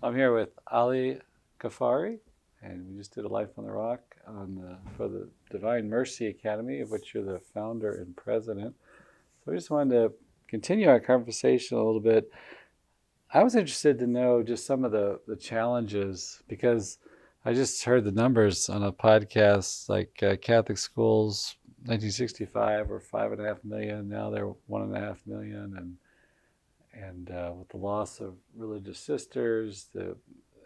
I'm here with Ali Ghaffari, and we just did a Life on the Rock for the Divine Mercy Academy, of which you're the founder and president. So we just wanted to continue our conversation a little bit. I was interested to know just some of the challenges, because I just heard the numbers on a podcast, like Catholic schools, 1965 were 5.5 million, now they're 1.5 million, and with the loss of religious sisters, the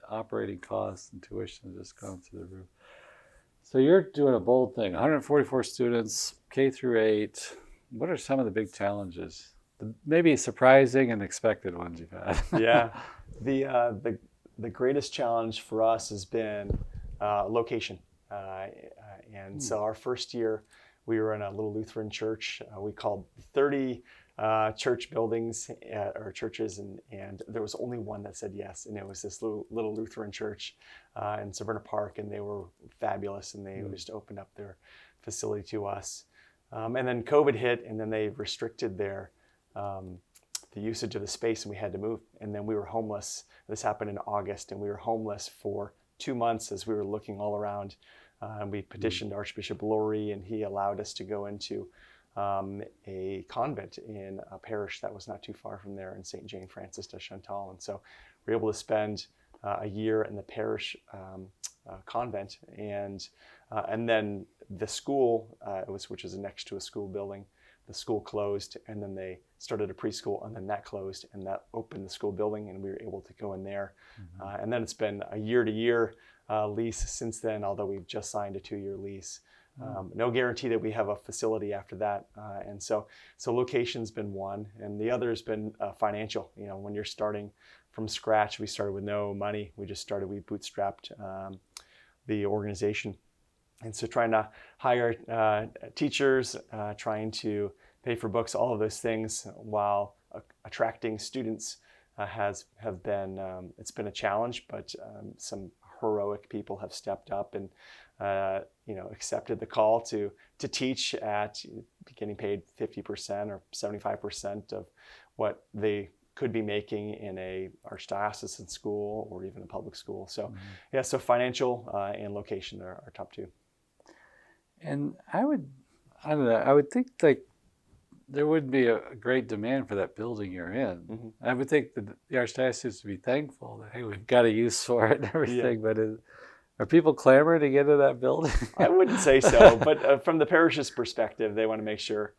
operating costs and tuition has just gone through the roof. So you're doing a bold thing. 144 students, K through 8. What are some of the big challenges? Maybe surprising and expected ones you've had. Yeah, the greatest challenge for us has been location, and so our first year we were in a little Lutheran church. We called 30 church buildings or churches, and there was only one that said yes, and it was this little Lutheran church in Severna Park, and they were fabulous, and they just opened up their facility to us. And then COVID hit, and then they restricted the usage of the space, and we had to move. And then we were homeless. This happened in August, and we were homeless for 2 months as we were looking all around. And we petitioned Archbishop Laurie, and he allowed us to go into a convent in a parish that was not too far from there in St. Jane Francis de Chantal. And so we were able to spend a year in the parish convent, and then the school, which is next to a school building, the school closed, and then they started a preschool, and then that closed, and that opened the school building, and we were able to go in there. And then it's been a year-to-year lease since then, although we've just signed a 2-year lease. No guarantee that we have a facility after that. And so location's been one, and the other has been financial. You know, when you're starting from scratch, we started with no money. We bootstrapped the organization. And so trying to hire teachers, trying to pay for books, all of those things while attracting students have been, it's been a challenge, but some heroic people have stepped up and accepted the call to teach at getting paid 50% or 75% of what they could be making in a archdiocesan school or even a public school. So so financial and location are our top two. And I don't know, I would think like there would be a great demand for that building you're in. I would think that the Archdiocese would be thankful that, hey, we've got a use for it and everything, but are people clamoring to get into that building? I wouldn't say so, but from the parish's perspective, they want to make sure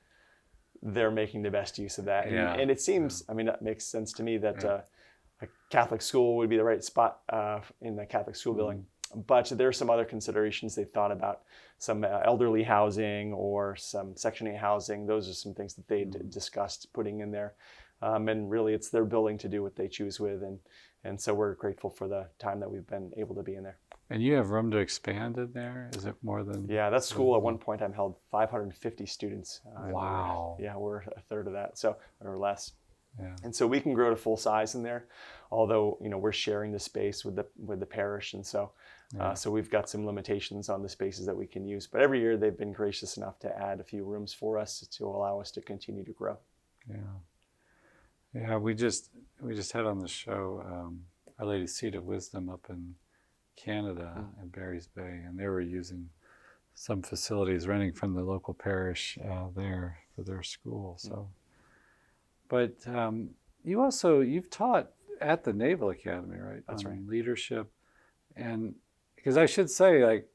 they're making the best use of that. And it seems, I mean, that makes sense to me that a Catholic school would be the right spot in the Catholic school building. But there are some other considerations they've thought about, some elderly housing or some Section 8 housing. Those are some things that they discussed putting in there. And really, it's their building to do what they choose with. And so we're grateful for the time that we've been able to be in there. And you have room to expand in there? Is it more than? Yeah, that school at one point time held 550 students. Wow. We're a third of that, or less. Yeah. And so we can grow to full size in there, although we're sharing the space with the parish, and so so we've got some limitations on the spaces that we can use. But every year they've been gracious enough to add a few rooms for us to allow us to continue to grow. Yeah. We just had on the show Our Lady's Seat of Wisdom up in Canada in Barry's Bay, and they were using some facilities renting from the local parish there for their school. So. But you've taught at the Naval Academy, right? That's right. Leadership. And because I should say, like,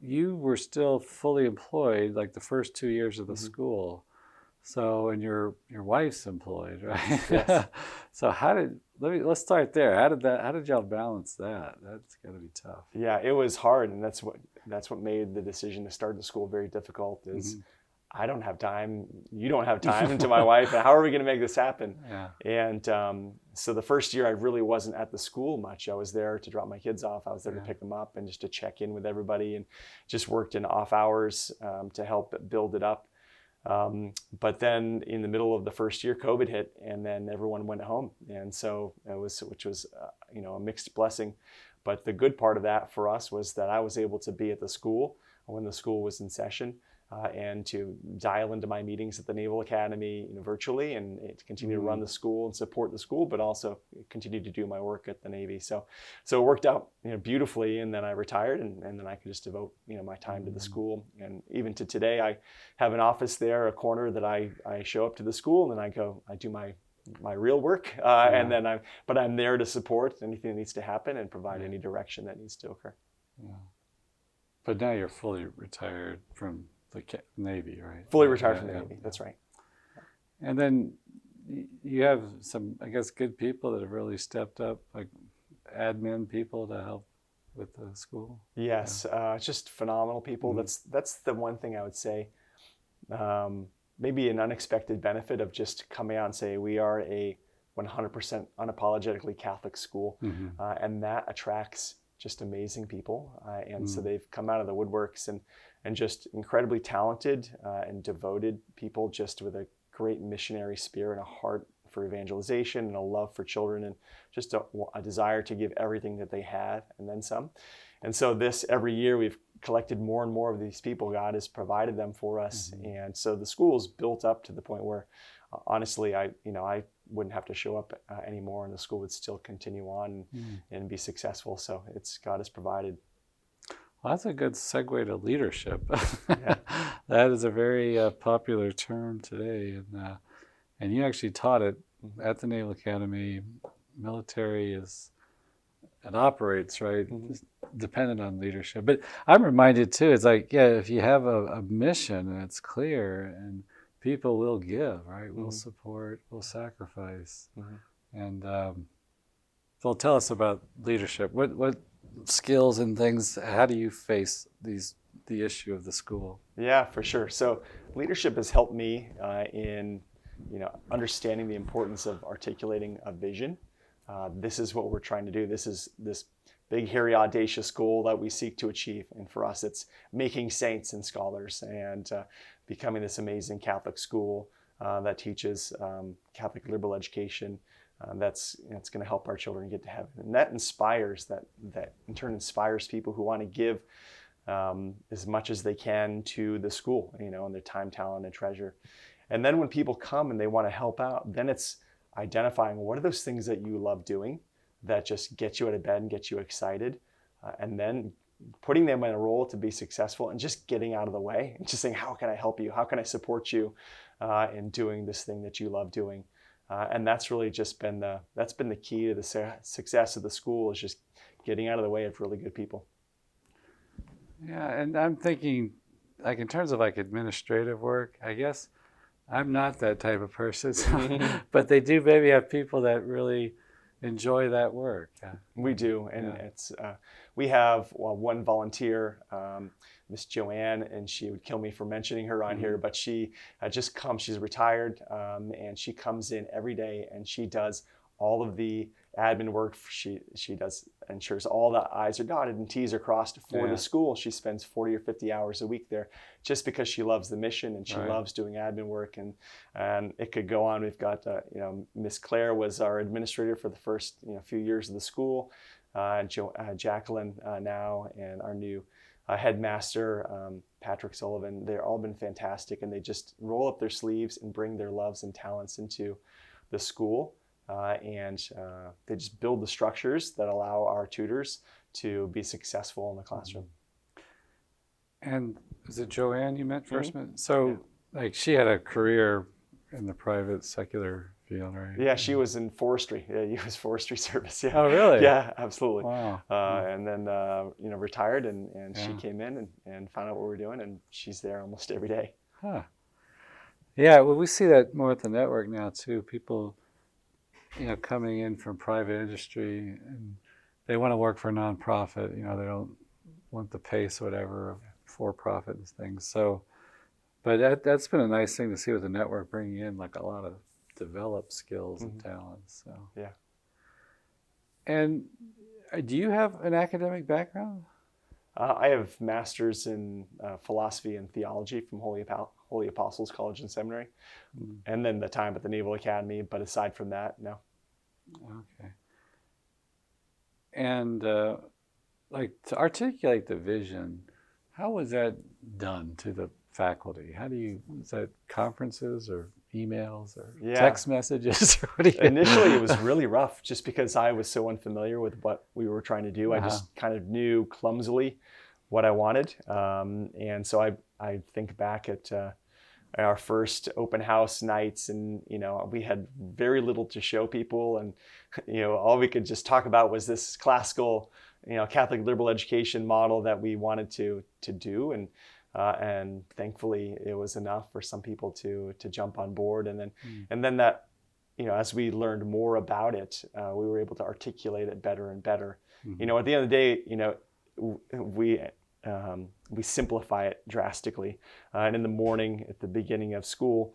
you were still fully employed, like the first 2 years of the school. So, and your wife's employed, right? Yes. So let's start there. How did y'all balance that? That's got to be tough. Yeah, it was hard, and that's what made the decision to start the school very difficult. Is I don't have time, you don't have time, and to my wife, how are we going to make this happen? Yeah. And so the first year I really wasn't at the school much. I was there to drop my kids off. I was there to pick them up and just to check in with everybody, and just worked in off hours to help build it up. But then in the middle of the first year, COVID hit, and then everyone went home. And so which was a mixed blessing. But the good part of that for us was that I was able to be at the school when the school was in session. and to dial into my meetings at the Naval Academy, virtually, and to continue to run the school and support the school, but also continue to do my work at the Navy. So it worked out beautifully, and then I retired, and then I could just devote my time to the school. And even to today, I have an office there, a corner that I show up to the school, and then I do my real work, and then I'm there to support anything that needs to happen and provide any direction that needs to occur. Yeah. But now you're fully retired from the Navy, right? Fully retired from the Navy. That's right. And then you have some, I guess, good people that have really stepped up, like admin people to help with the school. Yes, just phenomenal people. That's the one thing I would say. Maybe an unexpected benefit of just coming out and say we are a 100% unapologetically Catholic school, and that attracts just amazing people. And so they've come out of the woodworks and just incredibly talented and devoted people, just with a great missionary spirit and a heart for evangelization and a love for children, and just a desire to give everything that they have and then some. And so every year we've collected more and more of these people. God has provided them for us. And so the school is built up to the point where honestly, I wouldn't have to show up anymore, and the school would still continue on and be successful. So God has provided. Well, that's a good segue to leadership. That is a very popular term today, and you actually taught it at the Naval Academy. Military it operates, right? It's dependent on leadership. But I'm reminded too, it's like, if you have a mission and it's clear, and people will give, right? Will support, will sacrifice. And so tell us about leadership. What skills and things, how do you face the issue of the school? Yeah, for sure. So leadership has helped me in understanding the importance of articulating a vision. This is what we're trying to do. This is this big, hairy, audacious goal that we seek to achieve. And for us, it's making saints and scholars and becoming this amazing Catholic school that teaches Catholic liberal education. That's going to help our children get to heaven. And that inspires, that in turn inspires people who want to give as much as they can to the school, and their time, talent, and treasure. And then when people come and they want to help out, then it's identifying what are those things that you love doing that just get you out of bed and get you excited, and then putting them in a role to be successful and just getting out of the way and just saying, how can I help you? How can I support you in doing this thing that you love doing? And that's really just been the key to the success of the school, is just getting out of the way of really good people. Yeah, and I'm thinking, like, in terms of like administrative work, I guess I'm not that type of person, but they do maybe have people that really enjoy that work. We do, and it's we have one volunteer, Miss Joanne, and she would kill me for mentioning her on here, but she just comes. She's retired, and she comes in every day, and she does all of the admin work. She ensures all the I's are dotted and T's are crossed for the school. She spends 40 or 50 hours a week there just because she loves the mission and she loves doing admin work. And it could go on. We've got, Miss Claire was our administrator for the first few years of the school. Jacqueline now, and our new headmaster, Patrick Sullivan. They've all been fantastic, and they just roll up their sleeves and bring their loves and talents into the school. And they just build the structures that allow our tutors to be successful in the classroom. And is it Joanne you met first? So, like, she had a career in the private secular field, right? Yeah, she was in forestry. Yeah, U.S. Forestry Service. Yeah. Oh, really? Yeah, absolutely. Wow. And then, retired, and she came in and found out what we're doing, and she's there almost every day. Huh. Yeah, well, we see that more at the network now, too. People, coming in from private industry, and they want to work for a nonprofit. They don't want the pace, whatever, of for-profit and things. So, but that's been a nice thing to see with the network, bringing in like a lot of developed skills and talents. So yeah. And do you have an academic background? I have masters in philosophy and theology from Holy Apostles College and Seminary, and then the time at the Naval Academy. But aside from that, no. Okay. And like, to articulate the vision, how was that done to the faculty? How do you, is that conferences or emails or Yeah. text messages? Or what do you... Initially, it was really rough just because I was so unfamiliar with what we were trying to do. I just kind of knew clumsily what I wanted. And so I think back at our first open house nights, and we had very little to show people, and all we could just talk about was this classical Catholic liberal education model that we wanted to do, and thankfully it was enough for some people to jump on board, and then that as we learned more about it, we were able to articulate it better and better. Mm-hmm. At the end of the day, we simplify it drastically. And in the morning, at the beginning of school,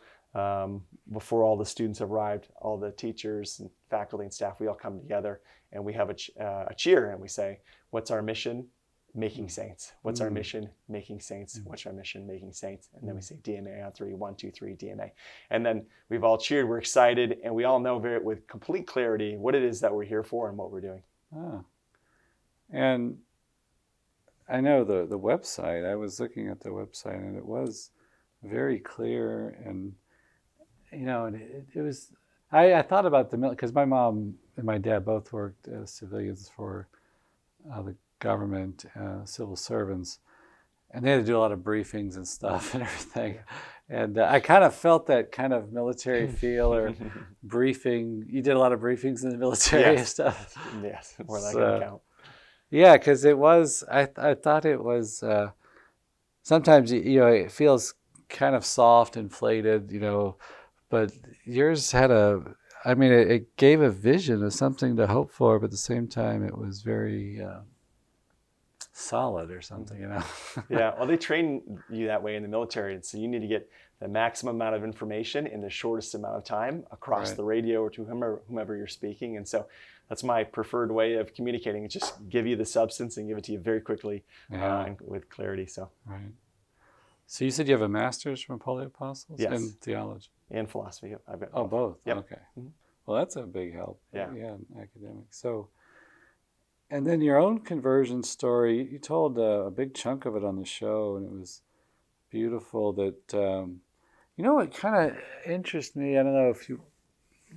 before all the students have arrived, all the teachers and faculty and staff, we all come together and we have a cheer, and we say, "What's our mission? Making saints. What's our mission? Making saints. What's our mission? Making saints." And then we say DMA on 3, 1, 2, 3, DMA. And then we've all cheered, we're excited, and we all know with complete clarity what it is that we're here for and what we're doing. Oh. And I know the website, I was looking at the website, and it was very clear, and and it was, I thought about the military, because my mom and my dad both worked as civilians for the government, civil servants, and they had to do a lot of briefings and stuff and everything. And I kind of felt that kind of military feel, or briefing. You did a lot of briefings in the military and stuff. Yes, where that can count. Yeah, because it was, I thought it was, sometimes, it feels kind of soft, inflated, but yours had it gave a vision of something to hope for, but at the same time, it was very solid or something, Yeah, well, they train you that way in the military, and so you need to get the maximum amount of information in the shortest amount of time across the radio or to whomever you're speaking. And so that's my preferred way of communicating. It's just give you the substance and give it to you very quickly and with clarity. So So you said you have a master's from Holy Apostles in theology and philosophy. I've got both. Yep. Okay. Mm-hmm. Well, that's a big help. Yeah, in academics. So, and then your own conversion story, you told a big chunk of it on the show, and it was beautiful. That what kind of interests me. I don't know if you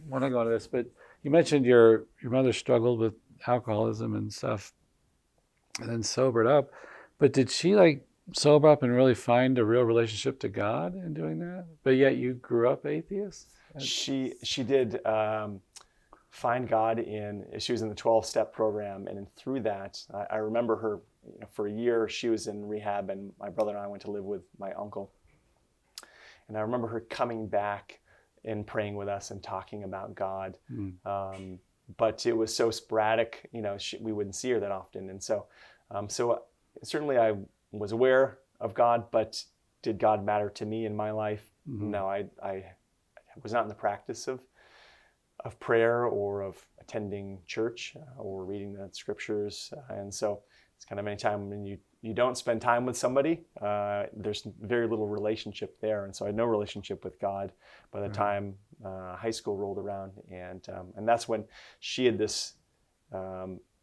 want to go into this, but you mentioned your mother struggled with alcoholism and stuff, and then sobered up. But did she sober up and really find a real relationship to God in doing that? But yet you grew up atheist? She did find God she was in the 12-step program, and through that, I remember her, for a year she was in rehab, and my brother and I went to live with my uncle. And I remember her coming back and praying with us and talking about God. But it was so sporadic, we wouldn't see her that often. And so certainly I was aware of God, but did God matter to me in my life? Mm-hmm. No, I was not in the practice of prayer or of attending church or reading the scriptures. And so it's kind of any time when you don't spend time with somebody, there's very little relationship there. And so I had no relationship with God by the time high school rolled around. And that's when she had this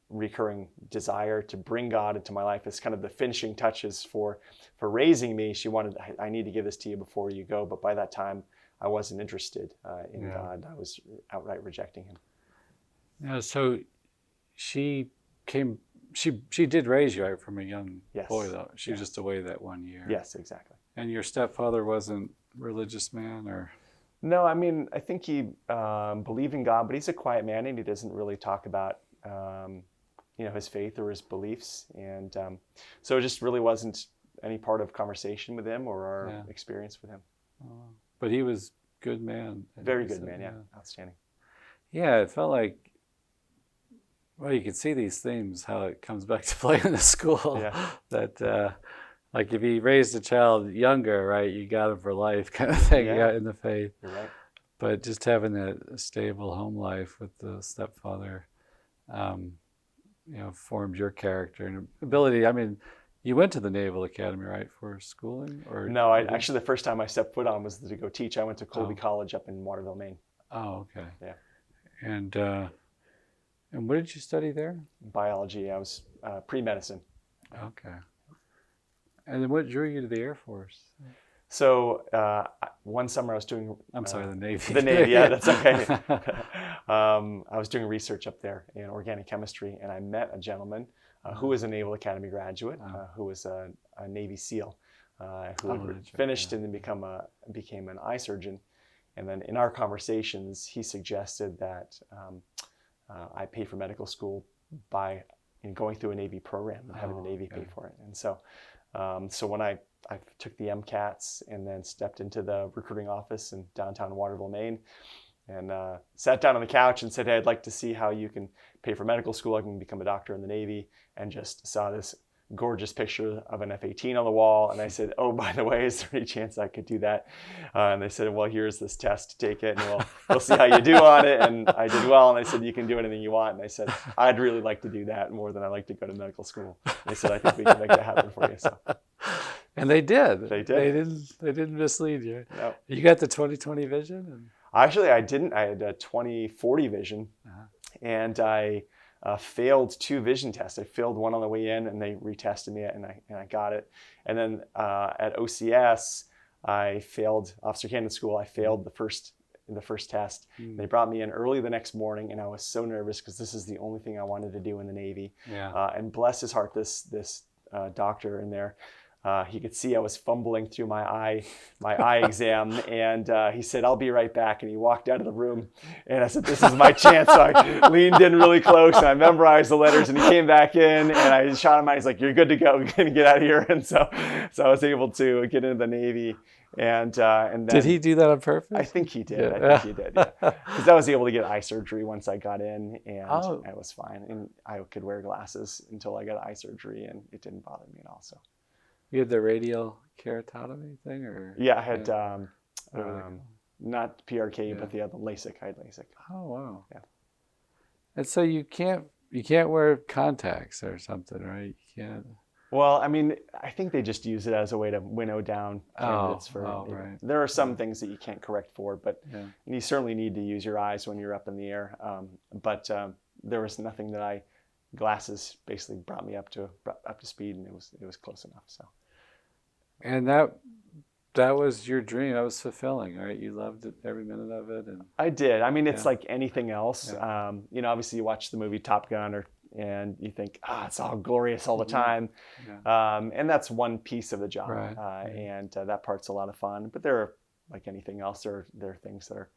recurring desire to bring God into my life as kind of the finishing touches for raising me. She wanted, I need to give this to you before you go. But by that time, I wasn't interested in God. I was outright rejecting him. Yeah, so she did raise you from a young boy, though. She was just away that 1 year. Yes, exactly. And your stepfather wasn't a religious man, or? No, I think he believed in God, but he's a quiet man, and he doesn't really talk about his faith or his beliefs. And so it just really wasn't any part of conversation with him or our experience with him. But he was a good man. Very good man, yeah. Outstanding. Yeah, it felt like, well, you could see these themes, how it comes back to play in the school. Yeah. That, if he raised a child younger, right, you got him for life kind of thing. You got in the faith. You're right. But just having a stable home life with the stepfather, formed your character and ability. You went to the Naval Academy, right, for schooling? Or no, actually the first time I stepped foot on was to go teach. I went to Colby College up in Waterville, Maine. Oh, okay. Yeah. And what did you study there? Biology. I was pre-medicine. Okay. And then what drew you to the Air Force? So one summer I was doing. I'm sorry, the Navy. The Navy, yeah, that's okay. I was doing research up there in organic chemistry, and I met a gentleman who was a Naval Academy graduate, who was a Navy SEAL, who had finished and then became an eye surgeon. And then in our conversations, he suggested that I pay for medical school by going through a Navy program and having the Navy pay for it. And so, so when I took the MCATs and then stepped into the recruiting office in downtown Waterville, Maine, and sat down on the couch and said, hey, I'd like to see how you can pay for medical school. I can become a doctor in the Navy, and just saw this gorgeous picture of an F-18 on the wall. And I said, oh, by the way, is there any chance I could do that? And they said, well, here's this test to take it, and we'll see how you do on it. And I did well. And they said, you can do anything you want. And I said, I'd really like to do that more than I like to go to medical school. And they said, I think we can make that happen for you. So. And they did. They did. They didn't mislead you. No. You got the 20/20 vision? And... Actually, I didn't. I had a 20/40 vision, and I failed 2 vision tests. I failed one on the way in, and they retested me, and I got it. And then at OCS, I failed Officer Candidate School. I failed the first test. They brought me in early the next morning, and I was so nervous because this is the only thing I wanted to do in the Navy. Yeah. And bless his heart, this doctor in there. He could see I was fumbling through my eye exam, and he said, I'll be right back. And he walked out of the room, and I said, this is my chance. So I leaned in really close, and I memorized the letters, and he came back in, and I shot him out. He's like, you're good to go. We're going to get out of here. And so I was able to get into the Navy. And then, did he do that on purpose? I think he did. Yeah. I think he did, yeah. Because I was able to get eye surgery once I got in, and I was fine. And I could wear glasses until I got eye surgery, and it didn't bother me at all. So. You had the radial keratotomy thing, or? Yeah, I had not PRK, but the LASIK. I had LASIK. Oh wow. Yeah. And so you can't wear contacts or something, right? You can't. Well, I mean, I think they just use it as a way to winnow down candidates for. Right. There are some things that you can't correct for, but you certainly need to use your eyes when you're up in the air. But there was nothing that glasses basically brought me up to speed, and it was close enough. So. And that was your dream. That was fulfilling, right? You loved it, every minute of it. And I did. I mean, it's like anything else. Yeah. Obviously you watch the movie Top Gun, and you think, it's all glorious all the time. Yeah. And that's one piece of the job. Right. And that part's a lot of fun. But there are, like anything else, there are things that are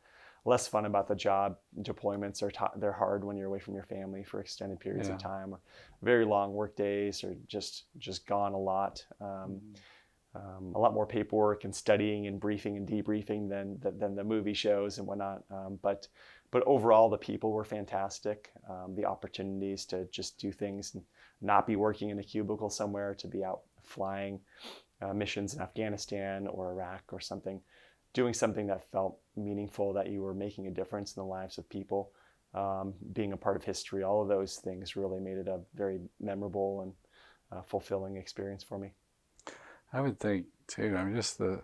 less fun about the job. Deployments they're hard when you're away from your family for extended periods of time, or very long work days, or just gone a lot. A lot more paperwork and studying and briefing and debriefing than the movie shows and whatnot. But overall, the people were fantastic. The opportunities to just do things and not be working in a cubicle somewhere, to be out flying missions in Afghanistan or Iraq or something, doing something that felt meaningful, that you were making a difference in the lives of people, being a part of history. All of those things really made it a very memorable and fulfilling experience for me. I would think too. I mean, just the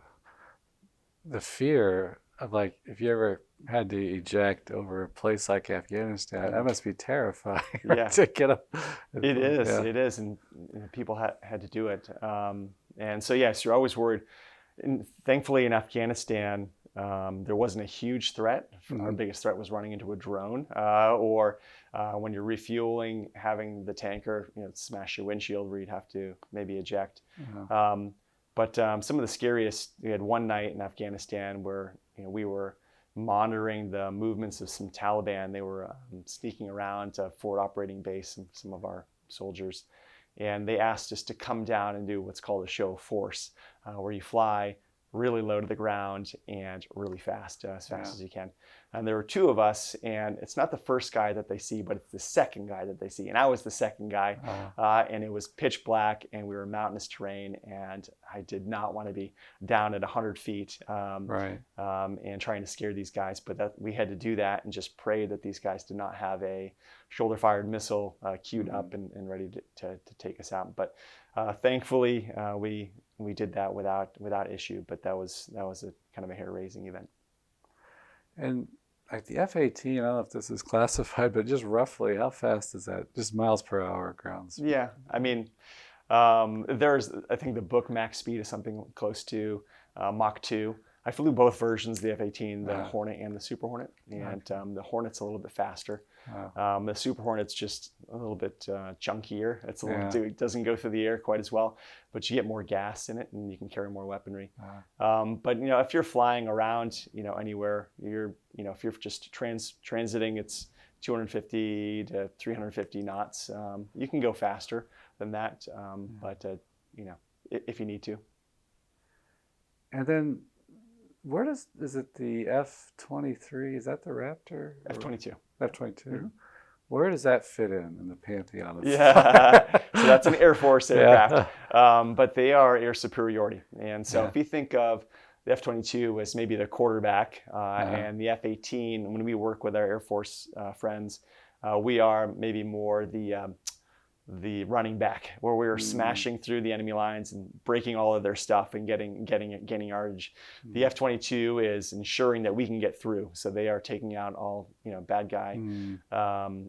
fear of, like, if you ever had to eject over a place like Afghanistan, that must be terrifying. Right? Yeah, to get up. It is, and people had to do it. And so yes, you're always worried. And thankfully, in Afghanistan, there wasn't a huge threat. Our biggest threat was running into a drone, or when you're refueling, having the tanker smash your windshield, where you'd have to maybe eject. But some of the scariest, we had one night in Afghanistan where we were monitoring the movements of some Taliban. They were sneaking around to forward operating base, and some of our soldiers, and they asked us to come down and do what's called a show of force, where you fly really low to the ground and really fast, as fast as you can. And there were 2 of us, and it's not the first guy that they see, but it's the second guy that they see. And I was the second guy, and it was pitch black, and we were in mountainous terrain, and I did not want to be down at 100 feet and trying to scare these guys. But we had to do that and just pray that these guys did not have a shoulder-fired missile queued up and ready to take us out. But thankfully, we did that without issue. But that was a kind of a hair-raising event. And like the F-18, I don't know if this is classified, but just roughly, how fast is that? Just miles per hour ground speed? Yeah, I mean, I think the book max speed is something close to Mach 2. I flew both versions of the F-18, the Wow. Hornet and the Super Hornet, and the Hornet's a little bit faster. Wow. The Super Hornet's just a little bit chunkier. It's a little, Yeah. it doesn't go through the air quite as well, but you get more gas in it, and you can carry more weaponry. Wow. But if you're flying around, anywhere, if you're just transiting, it's 250 to 350 knots. You can go faster than that, but if you need to. And then, is it the F-23? Is that the Raptor? F-22. F-22. Mm-hmm. Where does that fit in the pantheon of Yeah, so that's an Air Force aircraft, Yeah. but they are air superiority. And so Yeah. if you think of the F-22 as maybe the quarterback, and the F-18, when we work with our Air Force friends, we are maybe more the running back, where we were smashing through the enemy lines and breaking all of their stuff and getting yardage. The F-22 is ensuring that we can get through, so they are taking out all bad guy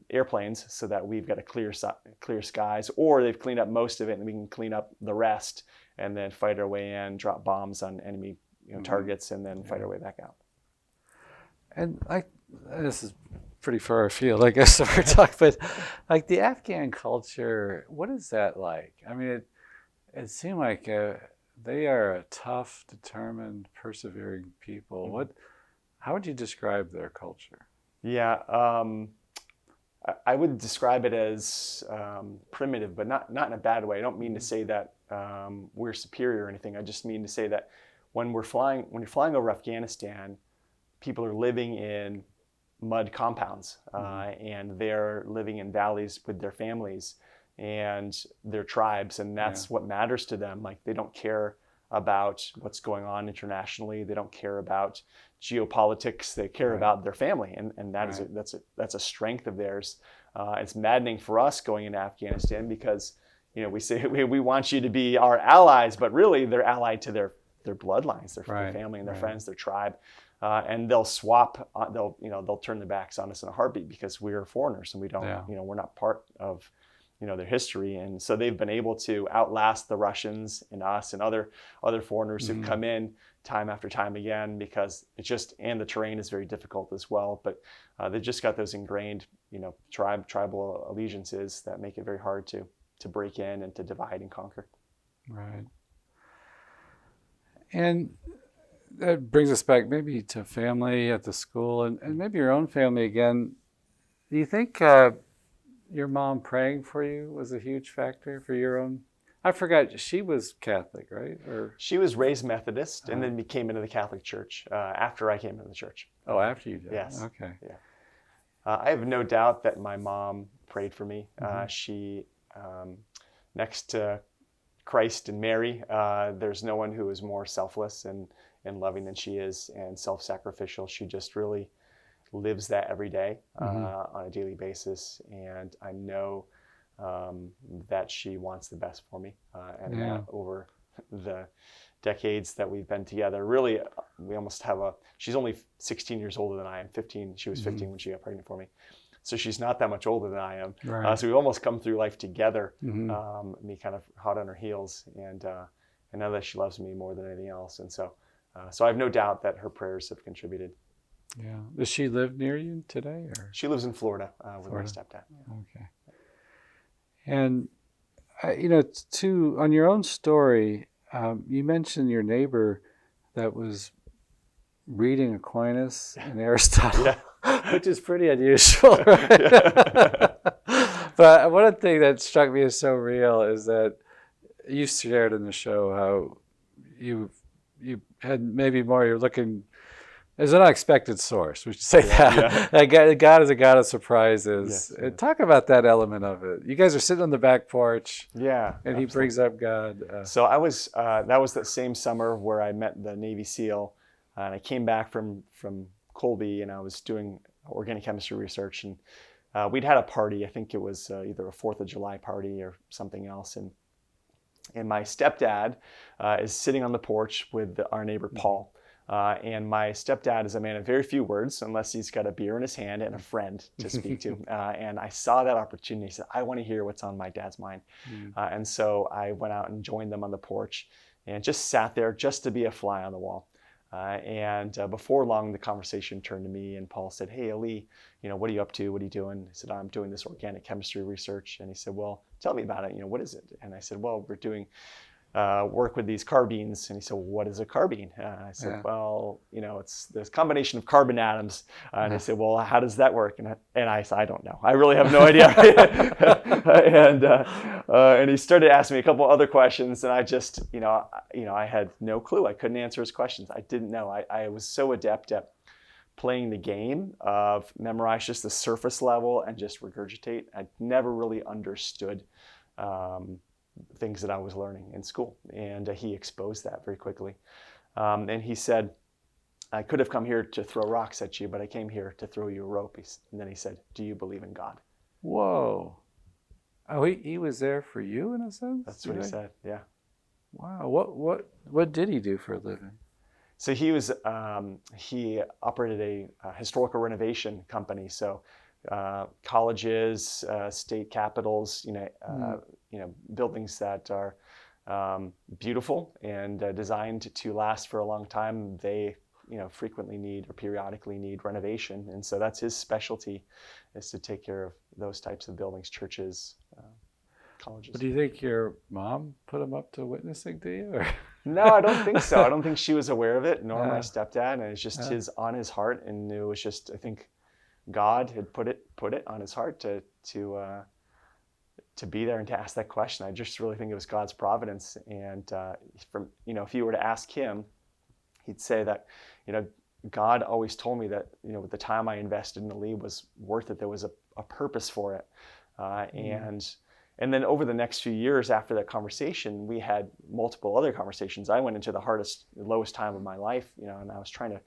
airplanes, so that we've got a clear skies, or they've cleaned up most of it and we can clean up the rest and then fight our way in, drop bombs on enemy targets, and then fight our way back out. And this is pretty far afield, I guess, if we're talking, but like the Afghan culture, what is that like? I mean, it seemed like they are a tough, determined, persevering people. How would you describe their culture? Yeah, I would describe it as primitive, but not in a bad way. I don't mean to say that we're superior or anything. I just mean to say that when you're flying over Afghanistan, people are living in mud compounds, and they're living in valleys with their families and their tribes, and that's what matters to them. Like, they don't care about what's going on internationally. They don't care about geopolitics. They care about their family, and that's a strength of theirs. It's maddening for us going into Afghanistan because we say we want you to be our allies, but really they're allied to their bloodlines, their family and their friends, their tribe. And they'll swap. They'll turn their backs on us in a heartbeat because we're foreigners and we don't. We're not part of, their history. And so they've been able to outlast the Russians and us and other foreigners who've come in time after time again, because and the terrain is very difficult as well. But they've just got those ingrained, tribal allegiances that make it very hard to break in and to divide and conquer. Right. And that brings us back maybe to family at the school and maybe your own family again. Do you think your mom praying for you was a huge factor for your own? I forgot, she was Catholic, right? Or she was raised Methodist and then came into the Catholic Church after I came into the church. Oh, after you did? Yes. Okay. Yeah. I have no doubt that my mom prayed for me. She, next to Christ and Mary, there's no one who is more selfless and loving than she is, and self-sacrificial. She just really lives that every day on a daily basis, and I know that she wants the best for me. And over the decades that we've been together, really, we almost have she's only 16 years older than I am. 15. She was 15 when she got pregnant for me. So she's not that much older than I am. Right. So we've almost come through life together, me kind of hot on her heels. And I know that she loves me more than anything else. And so I have no doubt that her prayers have contributed. Yeah. Does she live near you today? Or? She lives in Florida with my stepdad. Okay. And, on your own story, you mentioned your neighbor that was reading Aquinas and Aristotle, which is pretty unusual, right? But one thing that struck me as so real is that you shared in the show how you had maybe more, you're looking as an unexpected source. We should say that. God is a God of surprises. Yes. Talk about that element of it. You guys are sitting on the back porch. Yeah. And he brings up God. So I was, that was that same summer where I met the Navy SEAL. And I came back from Colby, and I was doing organic chemistry research. And we'd had a party. I think it was either a 4th of July party or something else. And my stepdad is sitting on the porch with our neighbor, Paul. And my stepdad is a man of very few words, unless he's got a beer in his hand and a friend to speak to. And I saw that opportunity. I said, I want to hear what's on my dad's mind. And so I went out and joined them on the porch. and just sat there just to be a fly on the wall. Before long, the conversation turned to me, and Paul said, "Hey, Ali, what are you up to? What are you doing?" I said, "I'm doing this organic chemistry research." And he said, "Well, tell me about it. What is it?" And I said, "Well, we're doing work with these carbines." And he said, "Well, what is a carbine?" I said, Yeah. "Well, it's this combination of carbon atoms." And he said, "Well, how does that work?" And I said, "I don't know. I really have no idea." And he started asking me a couple other questions, and I just, I had no clue. I couldn't answer his questions. I didn't know. I was so adept at playing the game of memorize just the surface level and just regurgitate. I never really understood things that I was learning in school. And he exposed that very quickly. And he said, "I could have come here to throw rocks at you, but I came here to throw you a rope." And then he said, "Do you believe in God?" Whoa. Oh, he was there for you in a sense? That's what he said, yeah. Wow. What did he do for a living? So he operated a historical renovation company. So colleges, state capitals, buildings that are beautiful and designed to last for a long time. They frequently need or periodically need renovation, and so that's his specialty, is to take care of those types of buildings, churches, colleges. But do you think your mom put him up to witnessing to you? Or? No, I don't think so. I don't think she was aware of it, nor my stepdad. And it's just on his heart, and it was just, I think God had put it on his heart to be there and to ask that question. I just really think it was God's providence. And if you were to ask him, he'd say that God always told me that the time I invested in the league was worth it. There was a purpose for it, and then over the next few years after that conversation, we had multiple other conversations. I went into the lowest time of my life, and I was trying to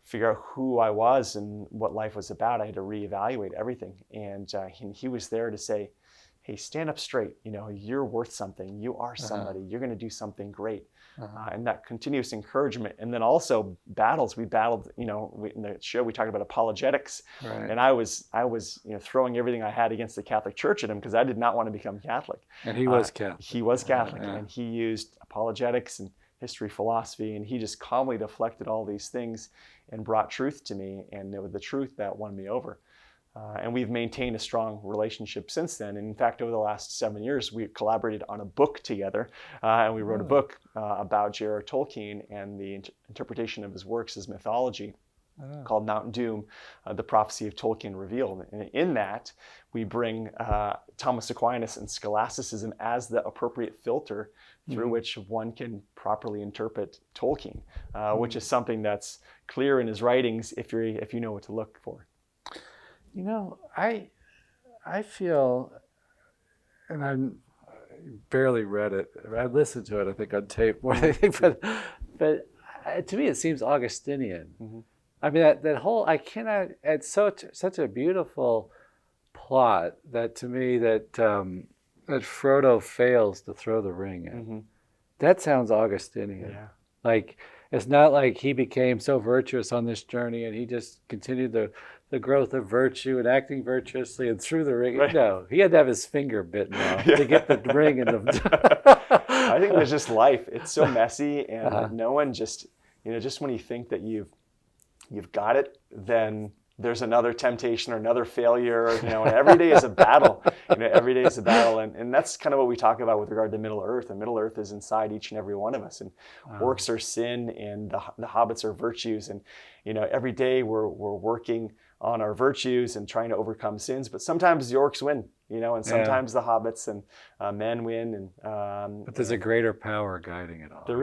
figure out who I was and what life was about. I had to reevaluate everything, and he was there to say, "Hey, stand up straight. You're worth something. You are somebody. You're going to do something great." And that continuous encouragement. And then also battles. We battled, in the show we talked about apologetics. Right. And I was throwing everything I had against the Catholic Church at him, because I did not want to become Catholic. And he was Catholic. He was Catholic. And he used apologetics and history, philosophy, and he just calmly deflected all these things and brought truth to me. And it was the truth that won me over. And we've maintained a strong relationship since then. And in fact, over the last 7 years, we collaborated on a book together. And we wrote a book about J.R.R. Tolkien and the interpretation of his works as mythology, called Mount Doom, The Prophecy of Tolkien Revealed. And in that, we bring Thomas Aquinas and scholasticism as the appropriate filter through which one can properly interpret Tolkien, which is something that's clear in his writings if you know what to look for. I feel, and I barely read it. I listened to it, I think, on tape more than anything, but to me it seems Augustinian. Mm-hmm. I mean, that whole, I cannot, it's such a beautiful plot that to me that Frodo fails to throw the ring in. Mm-hmm. That sounds Augustinian. Yeah. Like, it's not like he became so virtuous on this journey and he just continued the growth of virtue and acting virtuously and threw the ring. Right. No, he had to have his finger bitten off to get the ring. I think there's just life. It's so messy, and no one just when you think that you've got it, then there's another temptation or another failure, and every day is a battle. Every day is a battle, and that's kind of what we talk about with regard to Middle Earth. And Middle Earth is inside each and every one of us, and works are sin, and the hobbits are virtues. And every day we're working on our virtues and trying to overcome sins. But sometimes the orcs win, and sometimes the hobbits and men win. And but there's a greater power guiding it all. There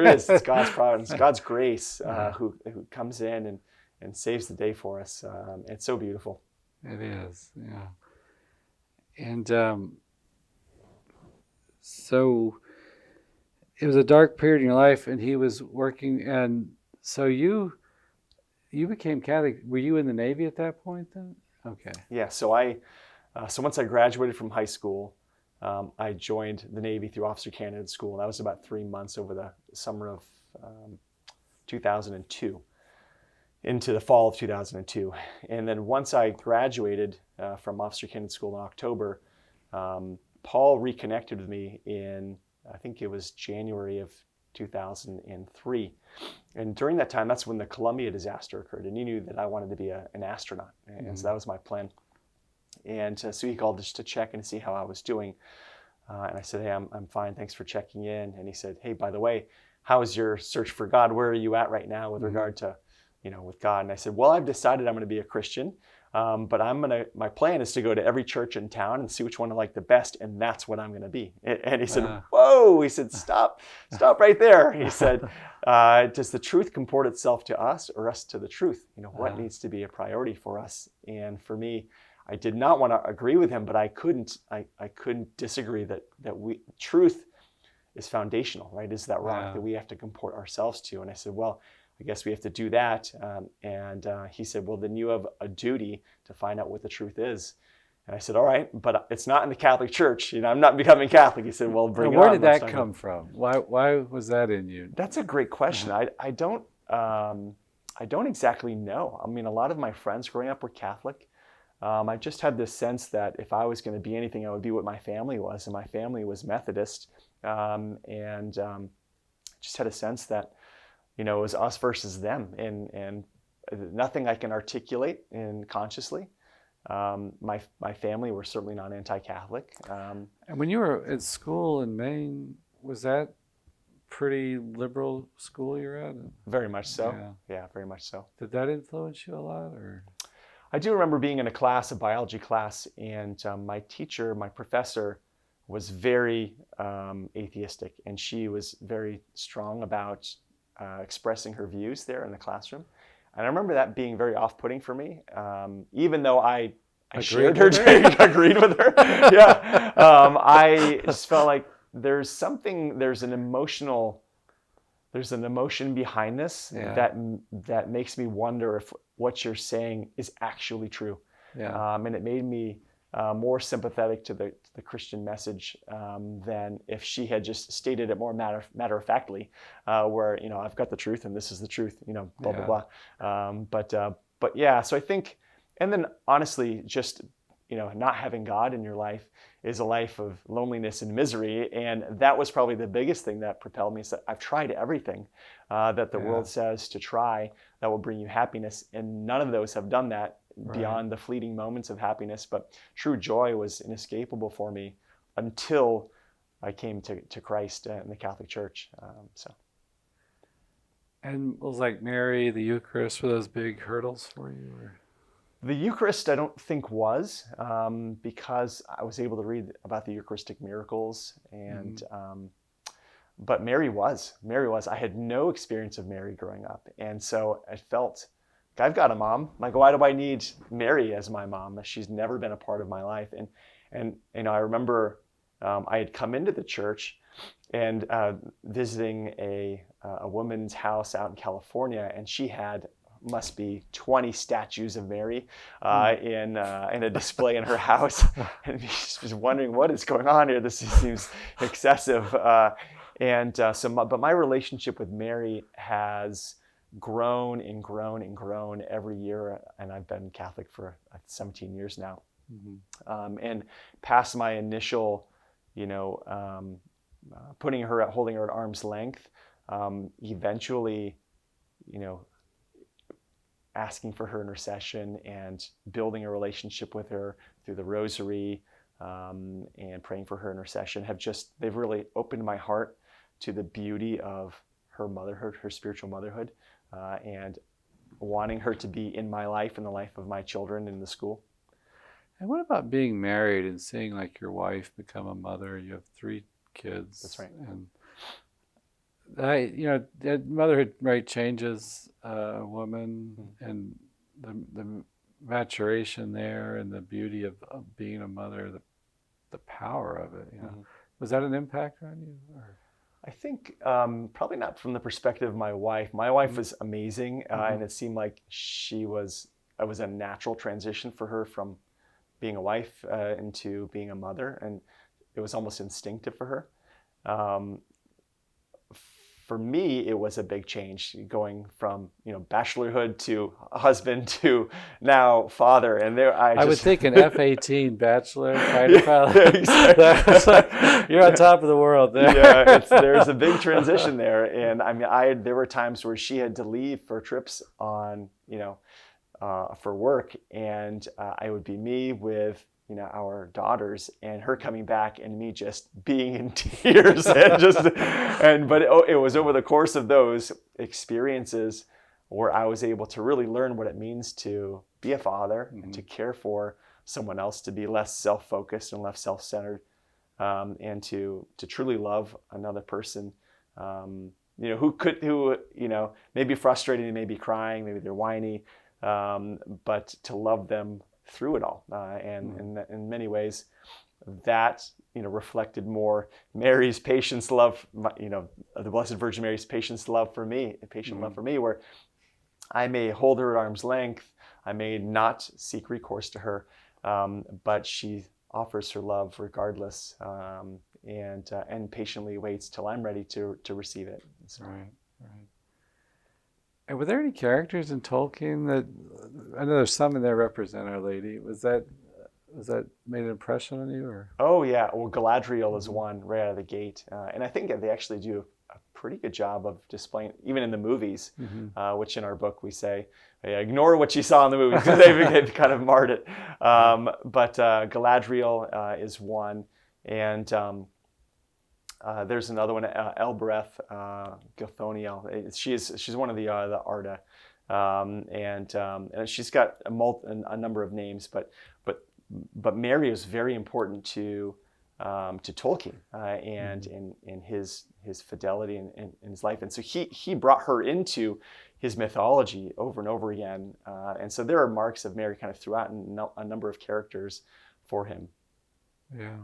is. It's God's providence, God's grace, who comes in and saves the day for us. It's so beautiful. It is, yeah. And so it was a dark period in your life, and he was working, and so you became Catholic. Were you in the Navy at that point then? Okay. Yeah, so once I graduated from high school, I joined the Navy through officer candidate school. That was about 3 months over the summer of 2002. Into the fall of 2002. And then once I graduated from officer candidate school in October, Paul reconnected with me in I think it was January of 2003. And during that time, that's when the Columbia disaster occurred. And he knew that I wanted to be an astronaut. And so that was my plan. And so he called just to check and see how I was doing. And I said, hey, I'm fine. Thanks for checking in. And he said, hey, by the way, how is your search for God? Where are you at right now with regard to, with God? And I said, well, I've decided I'm going to be a Christian. But my plan is to go to every church in town and see which one I like the best, and that's what I'm going to be. And he said, whoa, he said, stop right there. He said, does the truth comport itself to us or us to the truth? What needs to be a priority for us? And for me, I did not want to agree with him, but I couldn't disagree that truth is foundational, right? Is that rock that we have to comport ourselves to. And I said, well, I guess we have to do that. And he said, well, then you have a duty to find out what the truth is. And I said, all right, but it's not in the Catholic Church. I'm not becoming Catholic. He said, well, bring it on. Where did that come from? Why was that in you? That's a great question. I don't exactly know. I mean, a lot of my friends growing up were Catholic. I just had this sense that if I was going to be anything, I would be what my family was. And my family was Methodist. Just had a sense that, it was us versus them, and nothing I can articulate consciously. My family were certainly not anti-Catholic. And when you were at school in Maine, was that pretty liberal school you're at? Very much so. Yeah, very much so. Did that influence you a lot, or? I do remember being in a biology class, and my professor was very atheistic, and she was very strong about expressing her views there in the classroom. And I remember that being very off-putting for me, even though I shared her take, agreed with her. Yeah, I just felt like there's an emotion behind this that makes me wonder if what you're saying is actually true. Yeah. And it made me more sympathetic to the Christian message than if she had just stated it more matter-of-factly, where I've got the truth and this is the truth, blah blah blah. But yeah, so I think, and then honestly, just not having God in your life is a life of loneliness and misery, and that was probably the biggest thing that propelled me. Is that I've tried everything that the world says to try that will bring you happiness, and none of those have done that. Beyond the fleeting moments of happiness, but true joy was inescapable for me until I came to Christ in the Catholic Church. And was like Mary, the Eucharist, were those big hurdles for you? Or? The Eucharist, I don't think was, because I was able to read about the Eucharistic miracles, and but Mary was. I had no experience of Mary growing up, and so I felt, I've got a mom. Like, why do I need Mary as my mom? She's never been a part of my life. And I remember I had come into the church and visiting a woman's house out in California, and she had must be 20 statues of Mary in a display in her house. And she was wondering, what is going on here? This seems excessive. But my relationship with Mary has grown and grown and grown every year, and I've been Catholic for 17 years now. And past my initial, holding her at arm's length, eventually, asking for her intercession and building a relationship with her through the rosary, and praying for her intercession they've really opened my heart to the beauty of her motherhood, her spiritual motherhood. And wanting her to be in my life and the life of my children in the school. And what about being married and seeing like your wife become a mother? You have 3 kids. That's right. And that motherhood changes a woman, and the maturation there and the beauty of being a mother, the power of it. Was that an impact on you? Or? I think probably not from the perspective of my wife. My wife was amazing, and it seemed like it was a natural transition for her from being a wife into being a mother, and it was almost instinctive for her. for me, it was a big change going from, bachelorhood to husband to now father. And I would think an F-18 bachelor fighter pilot. Exactly. You're on top of the world there. Yeah, there's a big transition there. And I mean, there were times where she had to leave for trips on, for work, and I would be me with our daughters, and her coming back and me just being in tears, but it was over the course of those experiences where I was able to really learn what it means to be a father, and to care for someone else, to be less self-focused and less self-centered, and to truly love another person, who may be frustrated, they may be crying, maybe they're whiny, but to love them through it all. And in many ways, that reflected more Mary's patience, love, the Blessed Virgin Mary's patience, love for me, love for me, where I may hold her at arm's length, I may not seek recourse to her, but she offers her love regardless, and patiently waits till I'm ready to receive it. So. Right. And were there any characters in Tolkien that, I know there's some in there represent Our Lady. Was that made an impression on you, or? Oh yeah, well, Galadriel is one right out of the gate, and I think they actually do a pretty good job of displaying, even in the movies, which in our book we say, ignore what you saw in the movies because they've kind of marred it. But Galadriel is one, and there's another one, Elbereth Gathoniel. She's one of the Arda, and she's got a number of names, but Mary is very important to Tolkien, and in his fidelity and his life, and so he brought her into his mythology over and over again, and so there are marks of Mary kind of throughout a number of characters for him. Yeah.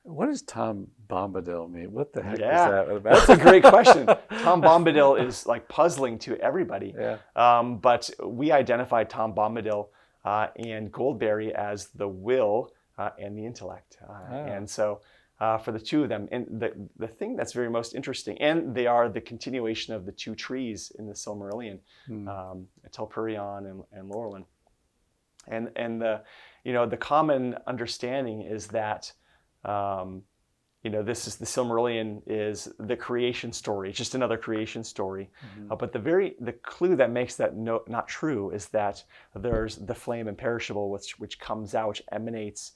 What does Tom Bombadil mean? What the heck is Yeah, that about? that's a great question. Tom Bombadil is like puzzling to everybody. Yeah. But we identified Tom Bombadil and Goldberry as the will and the intellect. And so for the two of them, and the thing that's very most interesting, and they are the continuation of the two trees in the Silmarillion, Telperion and Laurelin. And the common understanding is that this is the Silmarillion is the creation story. It's just another creation story. But the clue that makes that not true is that there's the flame imperishable, which comes out, which emanates